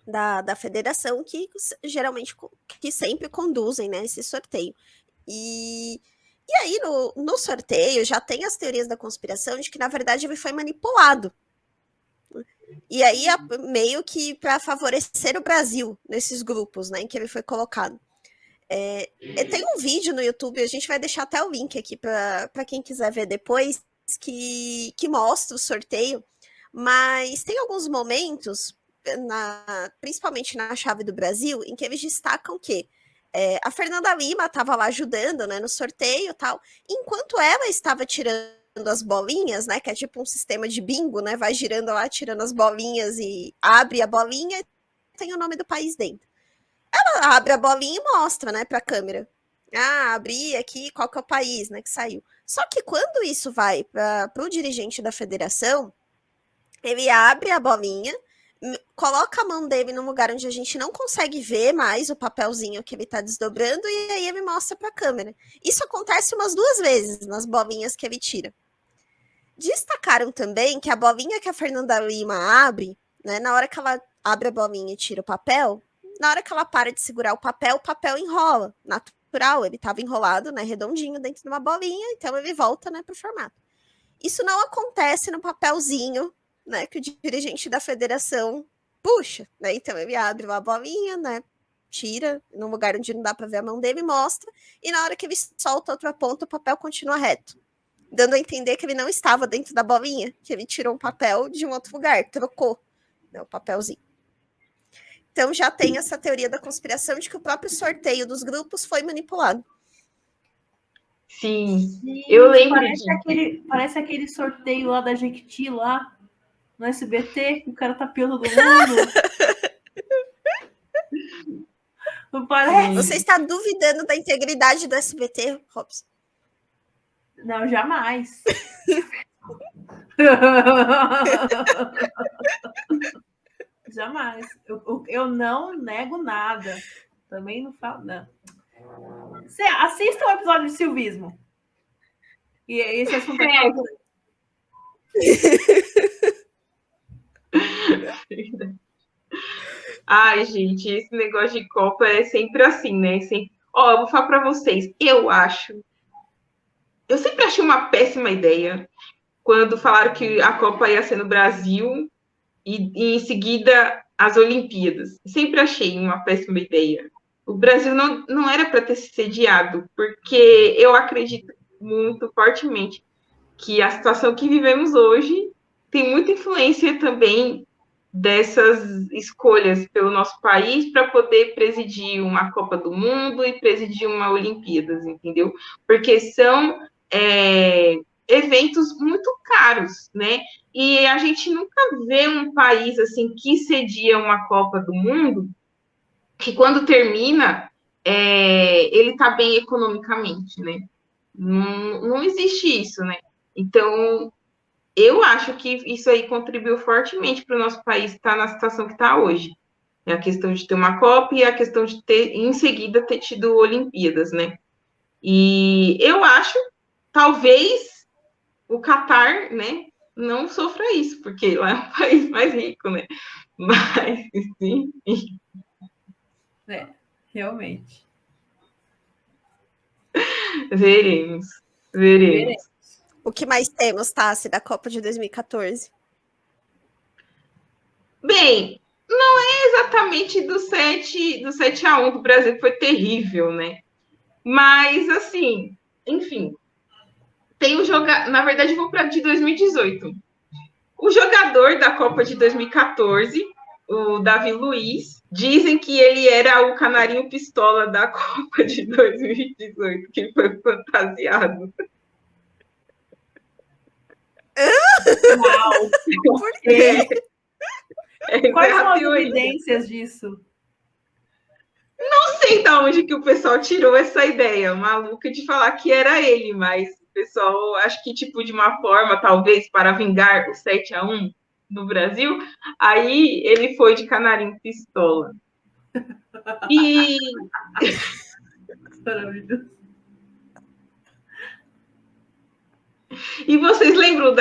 da federação que geralmente que sempre conduzem, né, esse sorteio. E aí no sorteio já tem as teorias da conspiração de que na verdade ele foi manipulado. E aí meio que para favorecer o Brasil nesses grupos, né, em que ele foi colocado. Tem um vídeo no YouTube, a gente vai deixar até o link aqui para quem quiser ver depois, que mostra o sorteio, mas tem alguns momentos, principalmente na chave do Brasil, em que eles destacam que a Fernanda Lima estava lá ajudando, né, no sorteio e tal, enquanto ela estava tirando as bolinhas, né, que é tipo um sistema de bingo, né, vai girando lá, tirando as bolinhas e abre a bolinha e tem o nome do país dentro. Ela abre a bolinha e mostra, né, para a câmera. Abri aqui qual que é o país, né, que saiu. Só que quando isso vai para o dirigente da federação, ele abre a bolinha, coloca a mão dele num lugar onde a gente não consegue ver mais o papelzinho que ele está desdobrando e aí ele mostra para a câmera. Isso acontece umas 2 vezes nas bolinhas que ele tira. Destacaram também que a bolinha que a Fernanda Lima abre, né, na hora que ela abre a bolinha e tira o papel, na hora que ela para de segurar o papel enrola. Natural, ele estava enrolado, né, redondinho dentro de uma bolinha, então ele volta, né, para o formato. Isso não acontece no papelzinho, né, que o dirigente da federação puxa, né? Então ele abre uma bolinha, né, tira num lugar onde não dá para ver a mão dele, mostra, e na hora que ele solta outra ponta, o papel continua reto, dando a entender que ele não estava dentro da bolinha, que ele tirou um papel de um outro lugar, trocou, né, o papelzinho. Então já tem essa teoria da conspiração de que o próprio sorteio dos grupos foi manipulado. Sim, eu lembro disso. Parece aquele sorteio lá da Jequiti, lá no SBT, que o cara tapeou todo mundo. Não parece? Você está duvidando da integridade do SBT, Robson? Não, jamais. Jamais. Eu não nego nada. Também não falo, não. Você assista o episódio de Silvismo. E esse assunto Ai, gente, esse negócio de Copa é sempre assim, né? Eu vou falar para vocês. Eu sempre achei uma péssima ideia quando falaram que a Copa ia ser no Brasil e em seguida as Olimpíadas. Sempre achei uma péssima ideia. O Brasil não era para ter se sediado, porque eu acredito muito fortemente que a situação que vivemos hoje tem muita influência também dessas escolhas pelo nosso país para poder presidir uma Copa do Mundo e presidir uma Olimpíadas, entendeu? Porque são eventos muito caros, né? E a gente nunca vê um país assim que cedia uma Copa do Mundo que quando termina ele está bem economicamente, né? Não existe isso, né? Então, eu acho que isso aí contribuiu fortemente para o nosso país estar na situação que está hoje. A questão de ter uma Copa e a questão de ter, em seguida, ter tido Olimpíadas, né? E eu acho, talvez, o Catar, né, não sofra isso, porque lá é um país mais rico, né? Mas, sim. Realmente. Veremos. O que mais temos, Tassi, da Copa de 2014? Bem, não é exatamente do 7-1 do Brasil, que foi terrível, né? Mas, assim, enfim, tem o jogador. Na verdade, vou para de 2018. O jogador da Copa de 2014, o Davi Luiz, dizem que ele era o canarinho pistola da Copa de 2018, que foi fantasiado. Uau! Por quê? Quais são as evidências disso? Não sei de onde que o pessoal tirou essa ideia maluca de falar que era ele, mas o pessoal, acho que tipo de uma forma, talvez, para vingar o 7-1 no Brasil, aí ele foi de canarinho pistola. E... Maravilhoso. E vocês lembram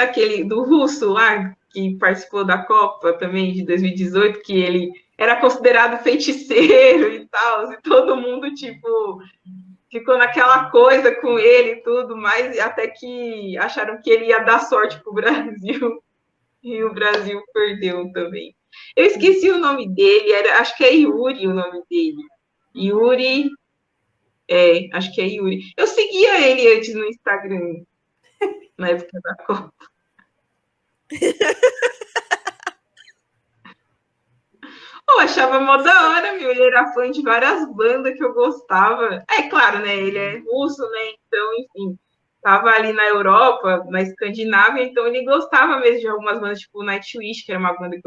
do russo lá, que participou da Copa também de 2018, que ele era considerado feiticeiro e tal, e todo mundo, tipo, ficou naquela coisa com ele e tudo, mas até que acharam que ele ia dar sorte pro Brasil, e o Brasil perdeu também. Eu esqueci o nome dele, acho que é Yuri o nome dele. Yuri, acho que é Yuri. Eu seguia ele antes no Instagram, na época da Copa. Eu achava mó da hora, meu. Ele era fã de várias bandas que eu gostava. É claro, né? Ele é russo, né? Então, enfim, tava ali na Europa, na Escandinávia, então ele gostava mesmo de algumas bandas, tipo Nightwish, que era uma banda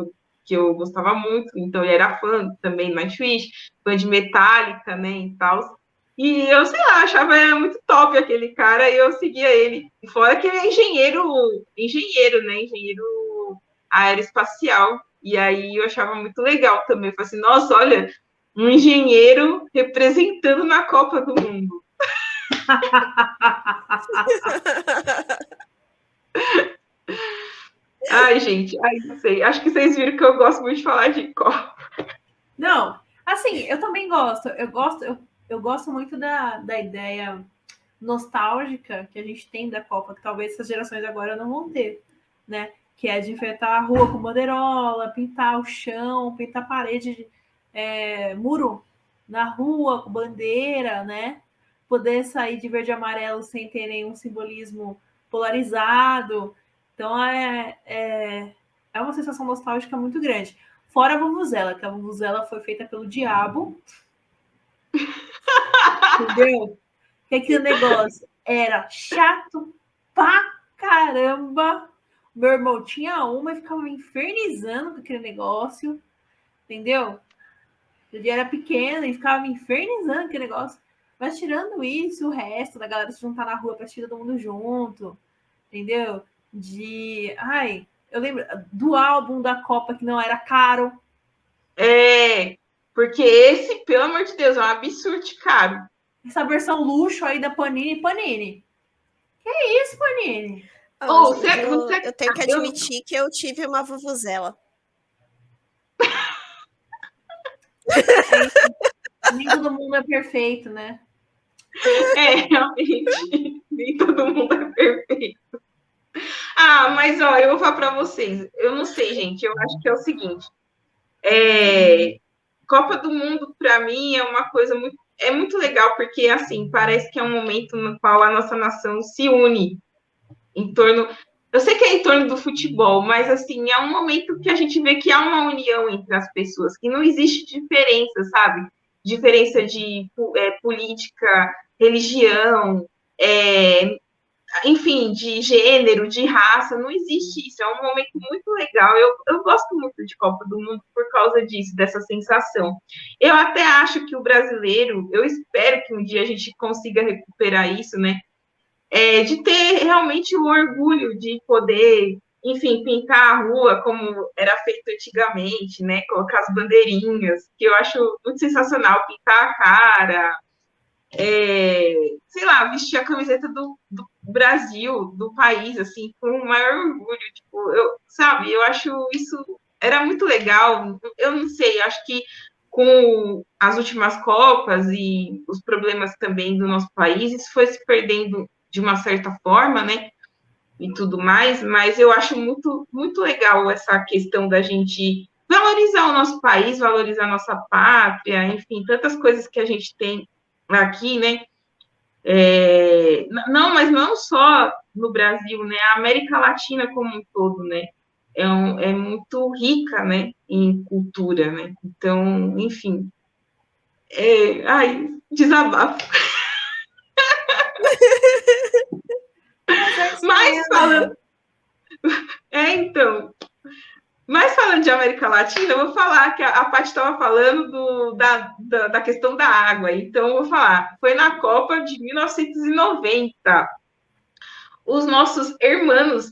que eu gostava muito. Então, ele era fã também de Nightwish, fã de Metallica, né? E tal. E eu, sei lá, achava muito top aquele cara e eu seguia ele. Fora que ele é engenheiro, né? Engenheiro aeroespacial. E aí eu achava muito legal também. Eu falei assim, nossa, olha, um engenheiro representando na Copa do Mundo. Ai, gente, não sei. Acho que vocês viram que eu gosto muito de falar de Copa. Não, assim, eu também gosto. Eu gosto muito da ideia nostálgica que a gente tem da Copa, que talvez essas gerações agora não vão ter, né? Que é de enfeitar a rua com bandeirola, pintar o chão, pintar a parede, muro na rua com bandeira, né? Poder sair de verde e amarelo sem ter nenhum simbolismo polarizado. Então, é uma sensação nostálgica muito grande. Fora a Vuvuzela, que a Vuvuzela foi feita pelo diabo. Entendeu? Que aquele negócio era chato pra caramba. Meu irmão tinha uma e ficava me infernizando com aquele negócio. Entendeu? Eu era pequena e ficava me infernizando com aquele negócio. Mas tirando isso, o resto da galera se juntar na rua pra assistir todo mundo junto. Entendeu? Eu lembro do álbum da Copa que não era caro. Porque esse, pelo amor de Deus, é um absurdo de caro. Essa versão luxo aí da Panini. Que isso, Panini? Eu tenho que admitir que eu tive uma vuvuzela. Nem todo mundo é perfeito, né? Realmente, nem todo mundo é perfeito. Mas ó, eu vou falar para vocês. Eu não sei, gente. Eu acho que é o seguinte. Copa do Mundo, para mim, é uma coisa muito legal, porque, assim, parece que é um momento no qual a nossa nação se une em torno... Eu sei que é em torno do futebol, mas, assim, é um momento que a gente vê que há uma união entre as pessoas, que não existe diferença, sabe? Diferença de política, religião, enfim, de gênero, de raça, não existe isso. É um momento muito legal. Eu gosto muito de Copa do Mundo por causa disso, dessa sensação. Eu até acho que o brasileiro, eu espero que um dia a gente consiga recuperar isso, né? De ter realmente o orgulho de poder, enfim, pintar a rua como era feito antigamente, né? Colocar as bandeirinhas, que eu acho muito sensacional, pintar a cara, sei lá, vestir a camiseta do Brasil, do país, assim, com o maior orgulho, tipo, eu acho isso, era muito legal, eu não sei, acho que com as últimas Copas e os problemas também do nosso país, isso foi se perdendo de uma certa forma, né, e tudo mais, mas eu acho muito, muito legal essa questão da gente valorizar o nosso país, valorizar a nossa pátria, enfim, tantas coisas que a gente tem aqui, né? Mas não só no Brasil, né? A América Latina como um todo, né? É muito rica, né? Em cultura, né? Então, enfim. Desabafo. Mas falando... então... Mas falando de América Latina, eu vou falar que a Paty estava falando da questão da água. Então, eu vou falar. Foi na Copa de 1990. Os nossos irmãos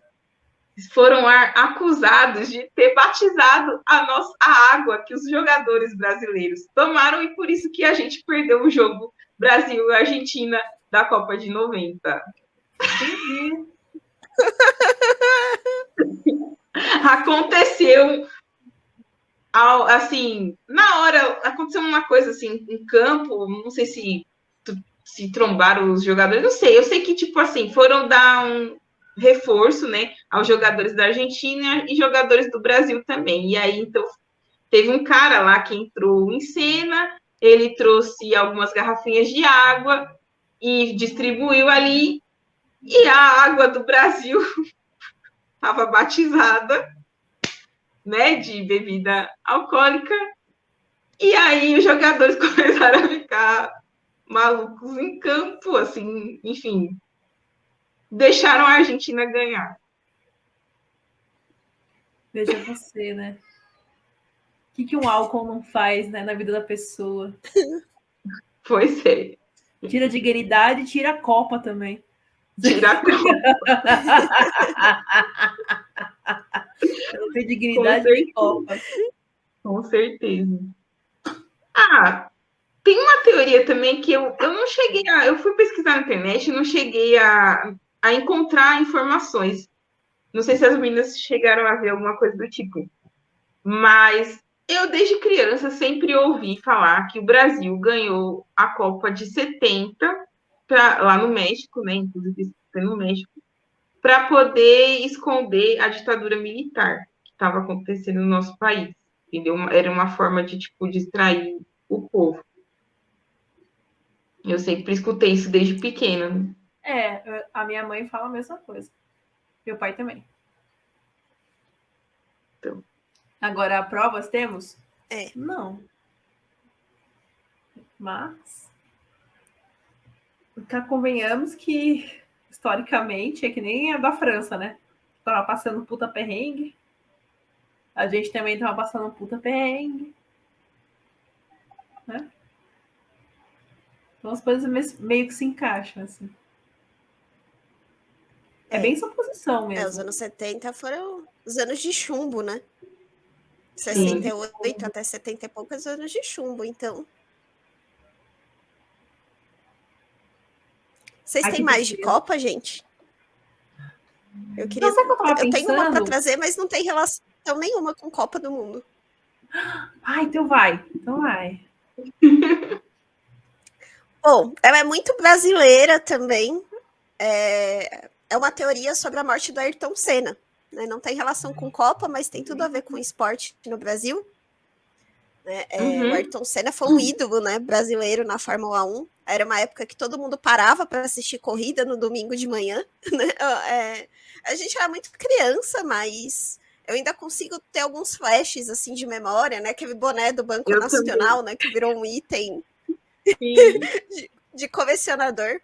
foram acusados de ter batizado a água que os jogadores brasileiros tomaram e por isso que a gente perdeu o jogo Brasil e Argentina da Copa de 90. Aconteceu, assim, na hora, aconteceu uma coisa assim, em campo, não sei se trombaram os jogadores, não sei, eu sei que, tipo assim, foram dar um reforço, né, aos jogadores da Argentina e jogadores do Brasil também, e aí, então, teve um cara lá que entrou em cena, ele trouxe algumas garrafinhas de água e distribuiu ali, e a água do Brasil estava batizada, né, de bebida alcoólica, e aí os jogadores começaram a ficar malucos em campo, assim, enfim, deixaram a Argentina ganhar. Veja você, né? O que um álcool não faz, né, na vida da pessoa? Foi sério. Tira a dignidade e tira a copa também. Tira a copa. Eu não tenho dignidade nem copa. Com certeza. Ah, tem uma teoria também que eu não cheguei a... Eu fui pesquisar na internet e não cheguei a encontrar informações. Não sei se as meninas chegaram a ver alguma coisa do tipo. Mas eu, desde criança, sempre ouvi falar que o Brasil ganhou a Copa de 70, lá no México, né? Inclusive, foi no México, para poder esconder a ditadura militar que estava acontecendo no nosso país. Entendeu? Era uma forma de, tipo, distrair o povo. Eu sempre escutei isso desde pequena. A minha mãe fala a mesma coisa. Meu pai também. Então. Agora, provas temos? É. Não. Mas convenhamos que, historicamente, é que nem a da França, né? Tava passando puta perrengue. A gente também tava passando puta perrengue. Né? Então as coisas meio que se encaixam, assim. É bem suposição mesmo. Os anos 70 foram os anos de chumbo, né? 68 até 70 e poucos anos de chumbo, então. Vocês têm mais de Copa, gente? Eu queria. Eu tenho uma para trazer, mas não tem relação nenhuma com Copa do Mundo. Então vai. Então vai. Bom, ela é muito brasileira também. É uma teoria sobre a morte do Ayrton Senna. Né? Não tem relação com Copa, mas tem tudo a ver com esporte no Brasil. O Ayrton Senna foi um ídolo, né, brasileiro na Fórmula 1. Era uma época que todo mundo parava para assistir corrida no domingo de manhã. Né? A gente era muito criança, mas eu ainda consigo ter alguns flashes assim de memória, né? Aquele boné do Banco Nacional, né, que virou um item de colecionador.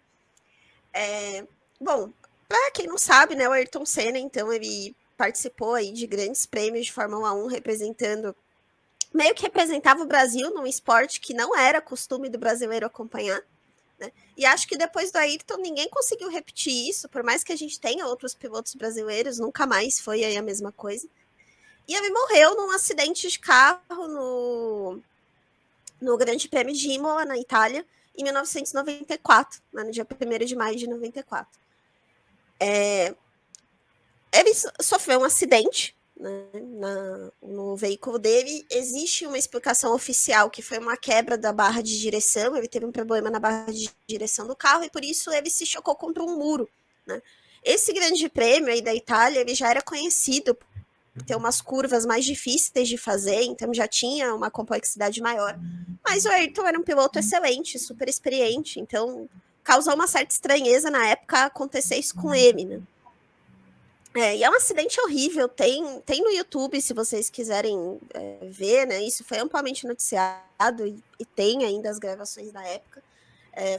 Bom, para quem não sabe, né, o Ayrton Senna, então, ele participou aí de grandes prêmios de Fórmula 1, meio que representava o Brasil num esporte que não era costume do brasileiro acompanhar, né? E acho que depois do Ayrton ninguém conseguiu repetir isso, por mais que a gente tenha outros pilotos brasileiros, nunca mais foi aí a mesma coisa. E ele morreu num acidente de carro no Grande Prêmio de Imola, na Itália, em 1994, né, no dia 1º de maio de 94. Ele sofreu um acidente, né, no veículo dele. Existe uma explicação oficial que foi uma quebra da barra de direção. Ele teve um problema na barra de direção do carro e por isso ele se chocou contra um muro. Né? Esse Grande Prêmio aí da Itália, ele já era conhecido por ter umas curvas mais difíceis de fazer, então já tinha uma complexidade maior. Mas o Ayrton era um piloto excelente, super experiente, então causou uma certa estranheza na época acontecer isso com ele, né? E é um acidente horrível, tem no YouTube, se vocês quiserem ver, né? Isso foi amplamente noticiado e tem ainda as gravações da época.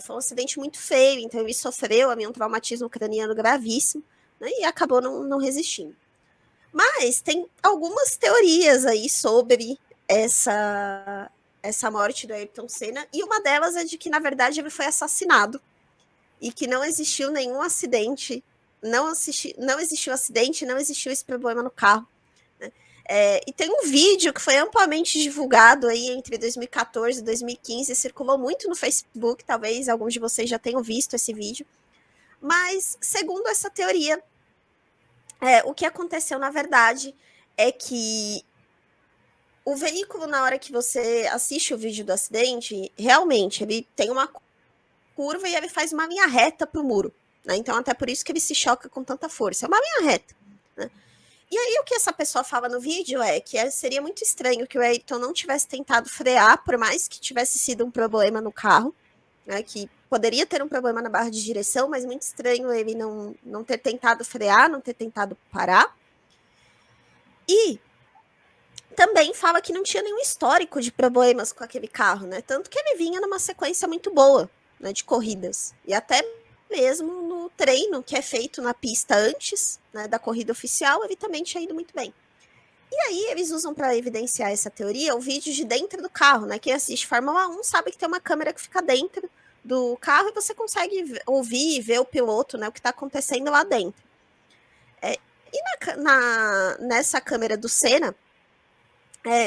Foi um acidente muito feio, então ele sofreu um traumatismo craniano gravíssimo, né, e acabou não resistindo. Mas tem algumas teorias aí sobre essa morte do Ayrton Senna, e uma delas é de que, na verdade, ele foi assassinado e que não existiu nenhum acidente. Não existiu acidente, não existiu esse problema no carro. Né? E tem um vídeo que foi amplamente divulgado aí entre 2014 e 2015, circulou muito no Facebook, talvez alguns de vocês já tenham visto esse vídeo. Mas, segundo essa teoria, O que aconteceu, na verdade, é que o veículo, na hora que você assiste o vídeo do acidente, realmente, ele tem uma curva e ele faz uma linha reta para o muro. Né? Então, até por isso que ele se choca com tanta força. É uma linha reta. Né? E aí, o que essa pessoa fala no vídeo é que seria muito estranho que o Ayrton não tivesse tentado frear, por mais que tivesse sido um problema no carro, né, que poderia ter um problema na barra de direção, mas muito estranho ele não ter tentado frear, não ter tentado parar. E também fala que não tinha nenhum histórico de problemas com aquele carro, né? Tanto que ele vinha numa sequência muito boa, né, de corridas. E até mesmo no treino que é feito na pista antes, né, da corrida oficial, ele também tinha ido muito bem. E aí eles usam para evidenciar essa teoria o vídeo de dentro do carro, né? Quem assiste Fórmula 1 sabe que tem uma câmera que fica dentro do carro e você consegue ouvir e ver o piloto, né? O que está acontecendo lá dentro. E nessa câmera do Senna,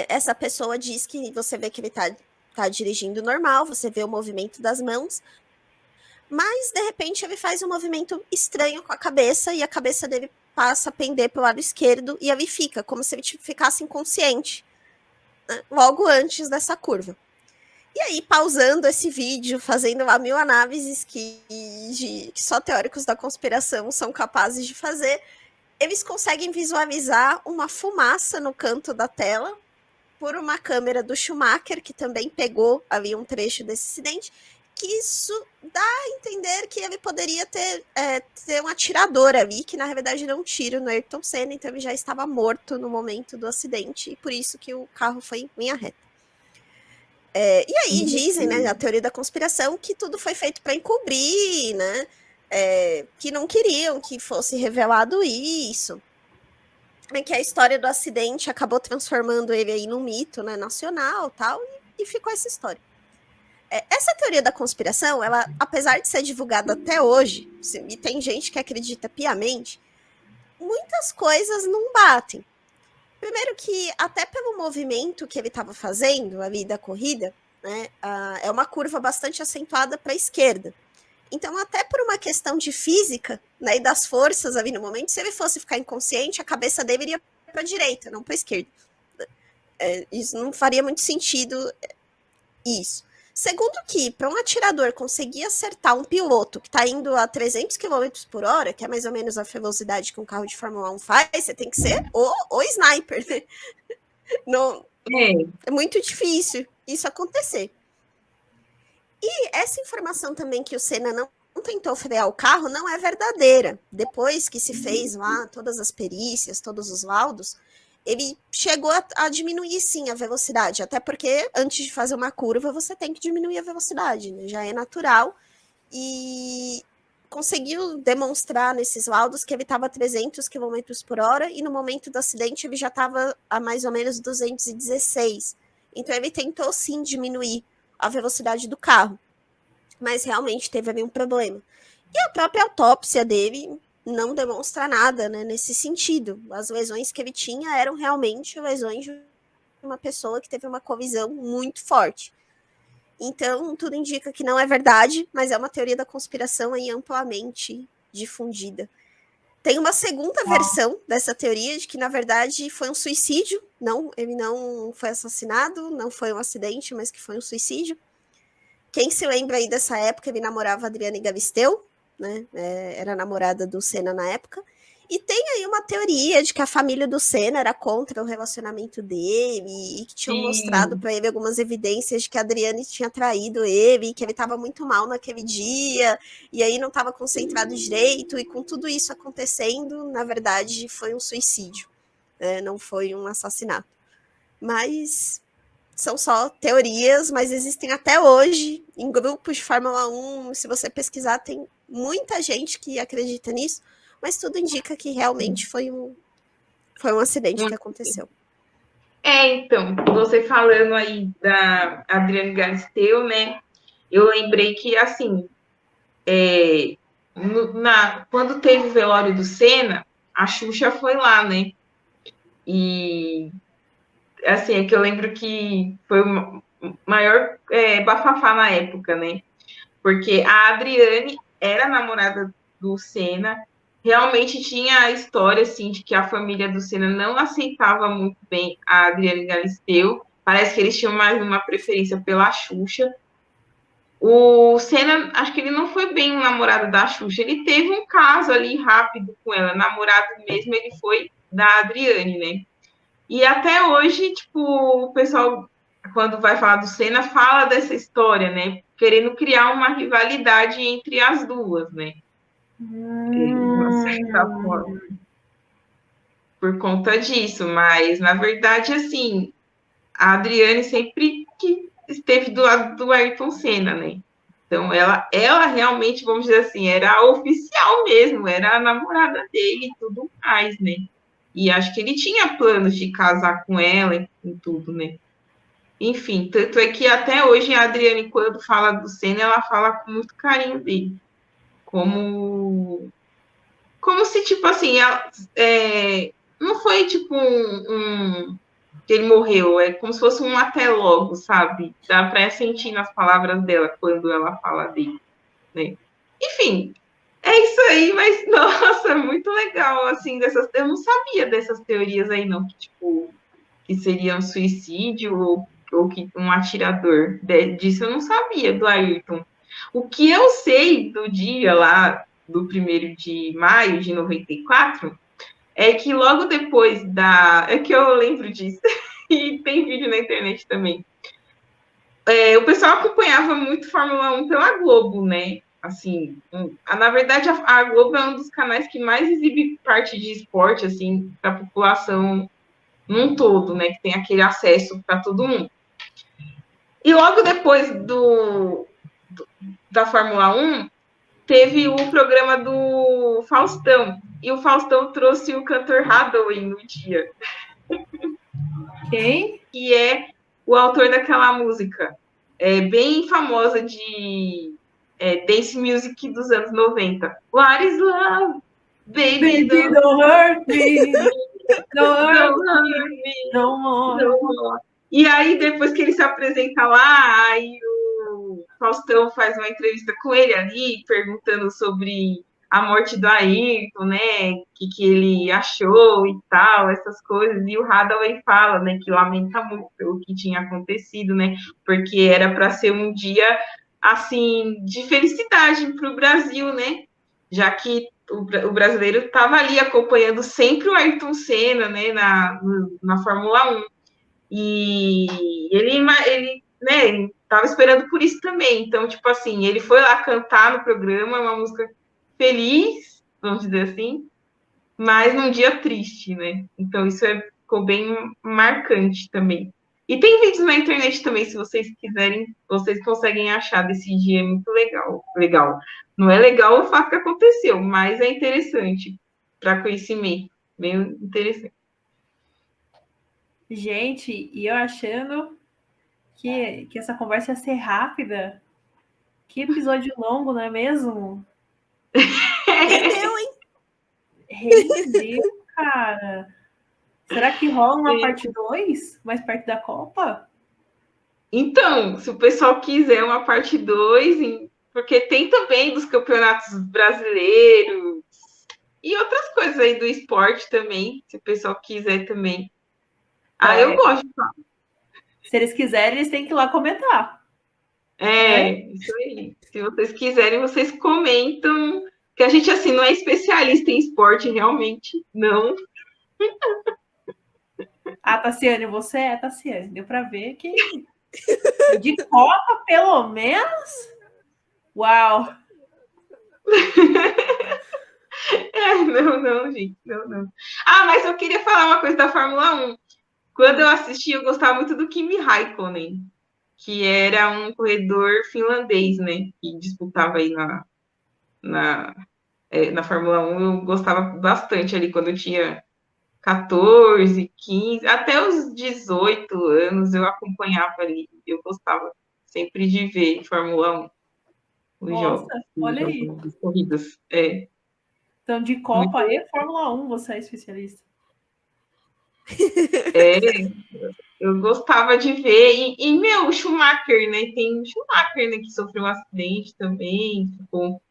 essa pessoa diz que você vê que ele tá dirigindo normal, você vê o movimento das mãos, mas de repente ele faz um movimento estranho com a cabeça e a cabeça dele passa a pender para o lado esquerdo e ele fica como se ele ficasse inconsciente, né, logo antes dessa curva. E aí, pausando esse vídeo, fazendo lá 1000 análises que só teóricos da conspiração são capazes de fazer, eles conseguem visualizar uma fumaça no canto da tela por uma câmera do Schumacher, que também pegou ali um trecho desse acidente, que isso dá a entender que ele poderia ter um atirador ali, que na verdade deu um tiro no Ayrton Senna, então ele já estava morto no momento do acidente, e por isso que o carro foi em linha reta. E aí dizem, né, a teoria da conspiração, que tudo foi feito para encobrir, né, que não queriam que fosse revelado isso, que a história do acidente acabou transformando ele aí num mito, né, nacional, tal, e ficou essa história. Essa teoria da conspiração, ela, apesar de ser divulgada até hoje, e tem gente que acredita piamente, muitas coisas não batem. Primeiro que, até pelo movimento que ele estava fazendo ali da corrida, né, é uma curva bastante acentuada para a esquerda. Então, até por uma questão de física, né, e das forças ali no momento, se ele fosse ficar inconsciente, a cabeça dele iria para a direita, não para a esquerda. Isso não faria muito sentido, isso. Segundo que, para um atirador conseguir acertar um piloto que está indo a 300 km por hora, que é mais ou menos a velocidade que um carro de Fórmula 1 faz, você tem que ser o sniper, né? Não, é muito difícil isso acontecer. E essa informação também que o Senna não tentou frear o carro não é verdadeira. Depois que se fez lá todas as perícias, todos os laudos, ele chegou a diminuir sim a velocidade, até porque antes de fazer uma curva você tem que diminuir a velocidade, né? Já é natural, e conseguiu demonstrar nesses laudos que ele estava a 300 km por hora e no momento do acidente ele já estava a mais ou menos 216. Então ele tentou sim diminuir a velocidade do carro, mas realmente teve ali um problema. E a própria autópsia dele não demonstra nada, né, nesse sentido. As lesões que ele tinha eram realmente lesões de uma pessoa que teve uma colisão muito forte. Então, tudo indica que não é verdade, mas é uma teoria da conspiração aí amplamente difundida. Tem uma segunda versão dessa teoria, de que, na verdade, foi um suicídio. Não, ele não foi assassinado, não foi um acidente, mas que foi um suicídio. Quem se lembra aí dessa época, ele namorava a Adriane Galisteu, né? Era namorada do Senna na época. E tem aí uma teoria de que a família do Senna era contra o relacionamento dele e que tinham mostrado para ele algumas evidências de que a Adriane tinha traído ele, que ele estava muito mal naquele dia, e aí não estava concentrado direito, e com tudo isso acontecendo, na verdade, foi um suicídio, né? Não foi um assassinato. Mas são só teorias, mas existem até hoje em grupos de Fórmula 1, se você pesquisar, tem muita gente que acredita nisso, mas tudo indica que realmente foi um acidente que aconteceu. Então, você falando aí da Adriane Galisteu, né? Eu lembrei que, assim, quando teve o velório do Senna, a Xuxa foi lá, né? E, assim, é que eu lembro que foi o maior bafafá na época, né? Porque a Adriane era namorada do Senna, realmente tinha a história, assim, de que a família do Senna não aceitava muito bem a Adriane Galisteu. Parece que eles tinham mais uma preferência pela Xuxa. O Senna, acho que ele não foi bem um namorado da Xuxa. Ele teve um caso ali rápido com ela. Namorado mesmo, ele foi da Adriane, né? E até hoje, tipo, o pessoal, quando vai falar do Senna, fala dessa história, né? Querendo criar uma rivalidade entre as duas, né? De uma certa forma. Por conta disso, mas na verdade, assim, a Adriane sempre que esteve do lado do Ayrton Senna, né? Então, ela realmente, vamos dizer assim, era a oficial mesmo, era a namorada dele e tudo mais, né? E acho que ele tinha planos de casar com ela e tudo, né? Enfim, tanto é que até hoje a Adriane, quando fala do Senna, ela fala com muito carinho dele. Como se, tipo assim, não foi tipo que ele morreu, é como se fosse um até logo, sabe? Dá pra sentir nas palavras dela quando ela fala dele, né? Enfim, é isso aí, mas nossa, muito legal, assim, eu não sabia dessas teorias aí, não, que, tipo, que seria um suicídio ou que um atirador. Disso eu não sabia, do Ayrton. O que eu sei do dia lá, do 1º de maio de 94, é que logo depois da... É que eu lembro disso, e tem vídeo na internet também. O pessoal acompanhava muito Fórmula 1 pela Globo, né? Assim, na verdade, a Globo é um dos canais que mais exibe parte de esporte, assim, para a população num todo, né? Que tem aquele acesso para todo mundo. E logo depois da Fórmula 1, teve o programa do Faustão. E o Faustão trouxe o cantor Hathaway no dia. Quem? Que é o autor daquela música bem famosa de dance music dos anos 90. What is love? Baby, don't hurt me. Don't hurt hurt me. No more. E aí, depois que ele se apresenta lá, aí o Faustão faz uma entrevista com ele ali, perguntando sobre a morte do Ayrton, né? O que ele achou e tal, essas coisas. E o Hathaway fala, né, que lamenta muito pelo que tinha acontecido, né? Porque era para ser um dia, assim, de felicidade para o Brasil, né? Já que o brasileiro estava ali acompanhando sempre o Ayrton Senna, né, na Fórmula 1. E ele né, estava esperando por isso também. Então, tipo assim, ele foi lá cantar no programa, uma música feliz, vamos dizer assim, mas num dia triste, né? Então, isso ficou bem marcante também. E tem vídeos na internet também, se vocês quiserem, vocês conseguem achar desse dia, é muito legal. Não é legal o fato que aconteceu, mas é interessante para conhecimento, bem interessante. Gente, e eu achando que essa conversa ia ser rápida. Que episódio longo, não é mesmo? Rendeu, hein? Rendeu, cara. Será que rola uma parte 2, mais perto da Copa? Então, se o pessoal quiser uma parte 2, porque tem também dos campeonatos brasileiros e outras coisas aí do esporte também, se o pessoal quiser também. Eu gosto. Se eles quiserem, eles têm que ir lá comentar. Isso aí. Se vocês quiserem, vocês comentam. Que a gente, assim, não é especialista em esporte, realmente, não. Tassiane, você é, Tassiane. Deu para ver que de Copa, pelo menos. Uau! Não, gente, não. Mas eu queria falar uma coisa da Fórmula 1. Quando eu assisti, eu gostava muito do Kimi Raikkonen, que era um corredor finlandês, né? Que disputava aí na Fórmula 1. Eu gostava bastante ali quando eu tinha 14, 15, até os 18 anos eu acompanhava ali. Eu gostava sempre de ver Fórmula 1. Nossa, olha aí. As corridas. Então, de Copa e Fórmula 1, você é especialista. Eu gostava de ver. E meu, o Schumacher, né? Tem o Schumacher, né, que sofreu um acidente também, ficou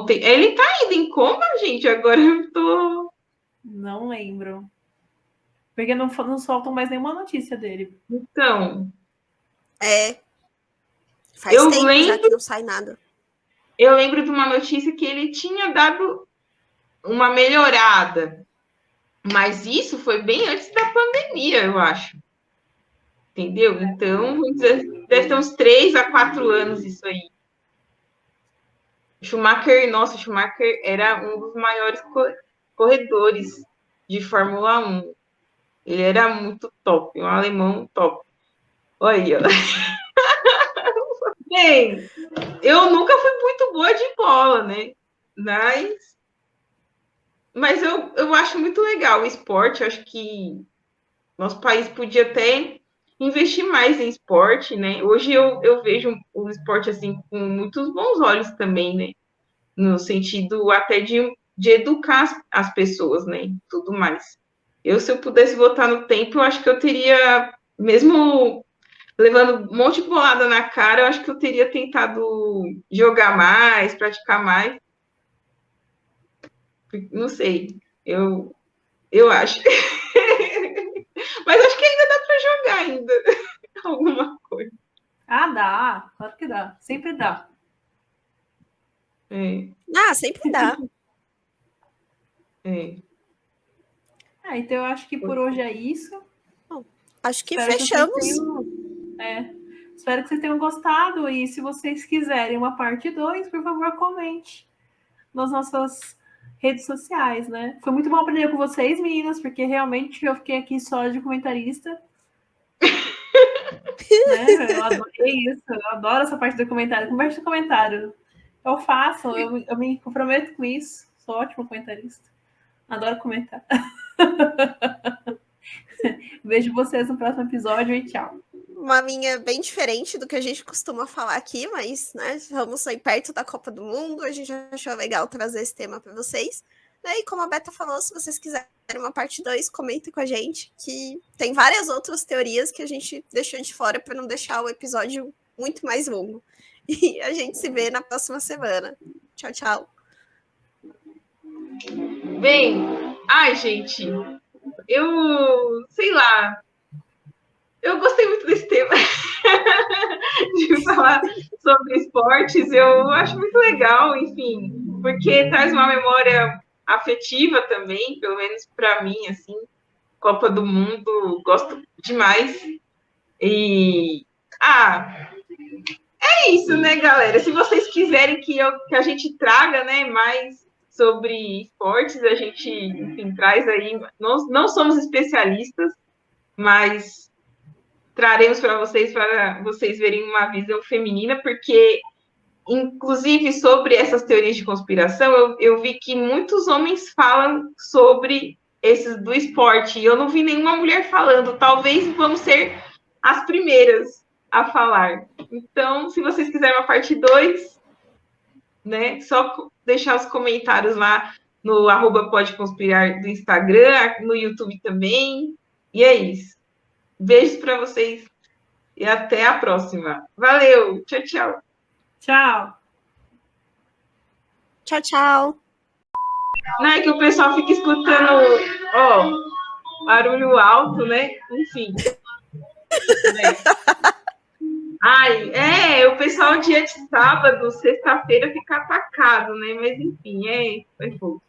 Ele tá ainda em coma, gente? Agora eu tô... Não lembro. Porque não soltam mais nenhuma notícia dele. Então, Faz Eu tempo já lembro- que não sai nada. eu lembro de uma notícia que ele tinha dado uma melhorada. Mas isso foi bem antes da pandemia, eu acho. Entendeu? Então, vamos dizer, deve ter uns 3 a 4 anos isso aí. Schumacher era um dos maiores corredores de Fórmula 1. Ele era muito top, um alemão top. Olha aí, ó. Bem, eu nunca fui muito boa de bola, né? Mas eu acho muito legal o esporte. Eu acho que nosso país podia até investir mais em esporte, né? Hoje eu vejo o esporte assim com muitos bons olhos também, né? No sentido até de educar as pessoas, né? Tudo mais. Se eu pudesse voltar no tempo, eu acho que eu teria, mesmo levando um monte de bolada na cara, eu acho que eu teria tentado jogar mais, praticar mais. Não sei, eu acho. Mas acho que ainda dá para jogar ainda alguma coisa. Ah, dá. Claro que dá. Sempre dá. Sempre dá. Então eu acho que por hoje é isso. Acho que Espero fechamos. Espero que vocês tenham gostado. E se vocês quiserem uma parte 2, por favor, comente nas nossas redes sociais, né? Foi muito bom aprender com vocês, meninas, porque realmente eu fiquei aqui só de comentarista. Né? Eu adorei isso, eu adoro essa parte do comentário. Conversa de comentário. Eu faço, eu me comprometo com isso. Sou ótimo comentarista. Adoro comentar. Vejo vocês no próximo episódio e tchau. Uma minha bem diferente do que a gente costuma falar aqui, mas, né, vamos aí perto da Copa do Mundo, a gente achou legal trazer esse tema para vocês. E como a Beta falou, se vocês quiserem uma parte 2, comentem com a gente, que tem várias outras teorias que a gente deixou de fora para não deixar o episódio muito mais longo. E a gente se vê na próxima semana. Tchau, tchau. Bem, gente, eu sei lá, eu gostei muito desse tema de falar sobre esportes, eu acho muito legal, enfim, porque traz uma memória afetiva também, pelo menos para mim, assim, Copa do Mundo, gosto demais. E é isso, né, galera? Se vocês quiserem que a gente traga, né, mais sobre esportes, a gente, enfim, traz aí. Nós não somos especialistas, mas traremos para vocês verem uma visão feminina, porque, inclusive, sobre essas teorias de conspiração, eu vi que muitos homens falam sobre esses do esporte, e eu não vi nenhuma mulher falando. Talvez vamos ser as primeiras a falar. Então, se vocês quiserem uma parte 2, né, só deixar os comentários lá no @podeconspirar do Instagram, no YouTube também. E é isso. Beijos para vocês e até a próxima. Valeu. Tchau, tchau. Tchau. Tchau, tchau. Não é que o pessoal fica escutando, barulho alto, né? Enfim. O pessoal dia de sábado, sexta-feira fica atacado, né? Mas enfim, foi pouco.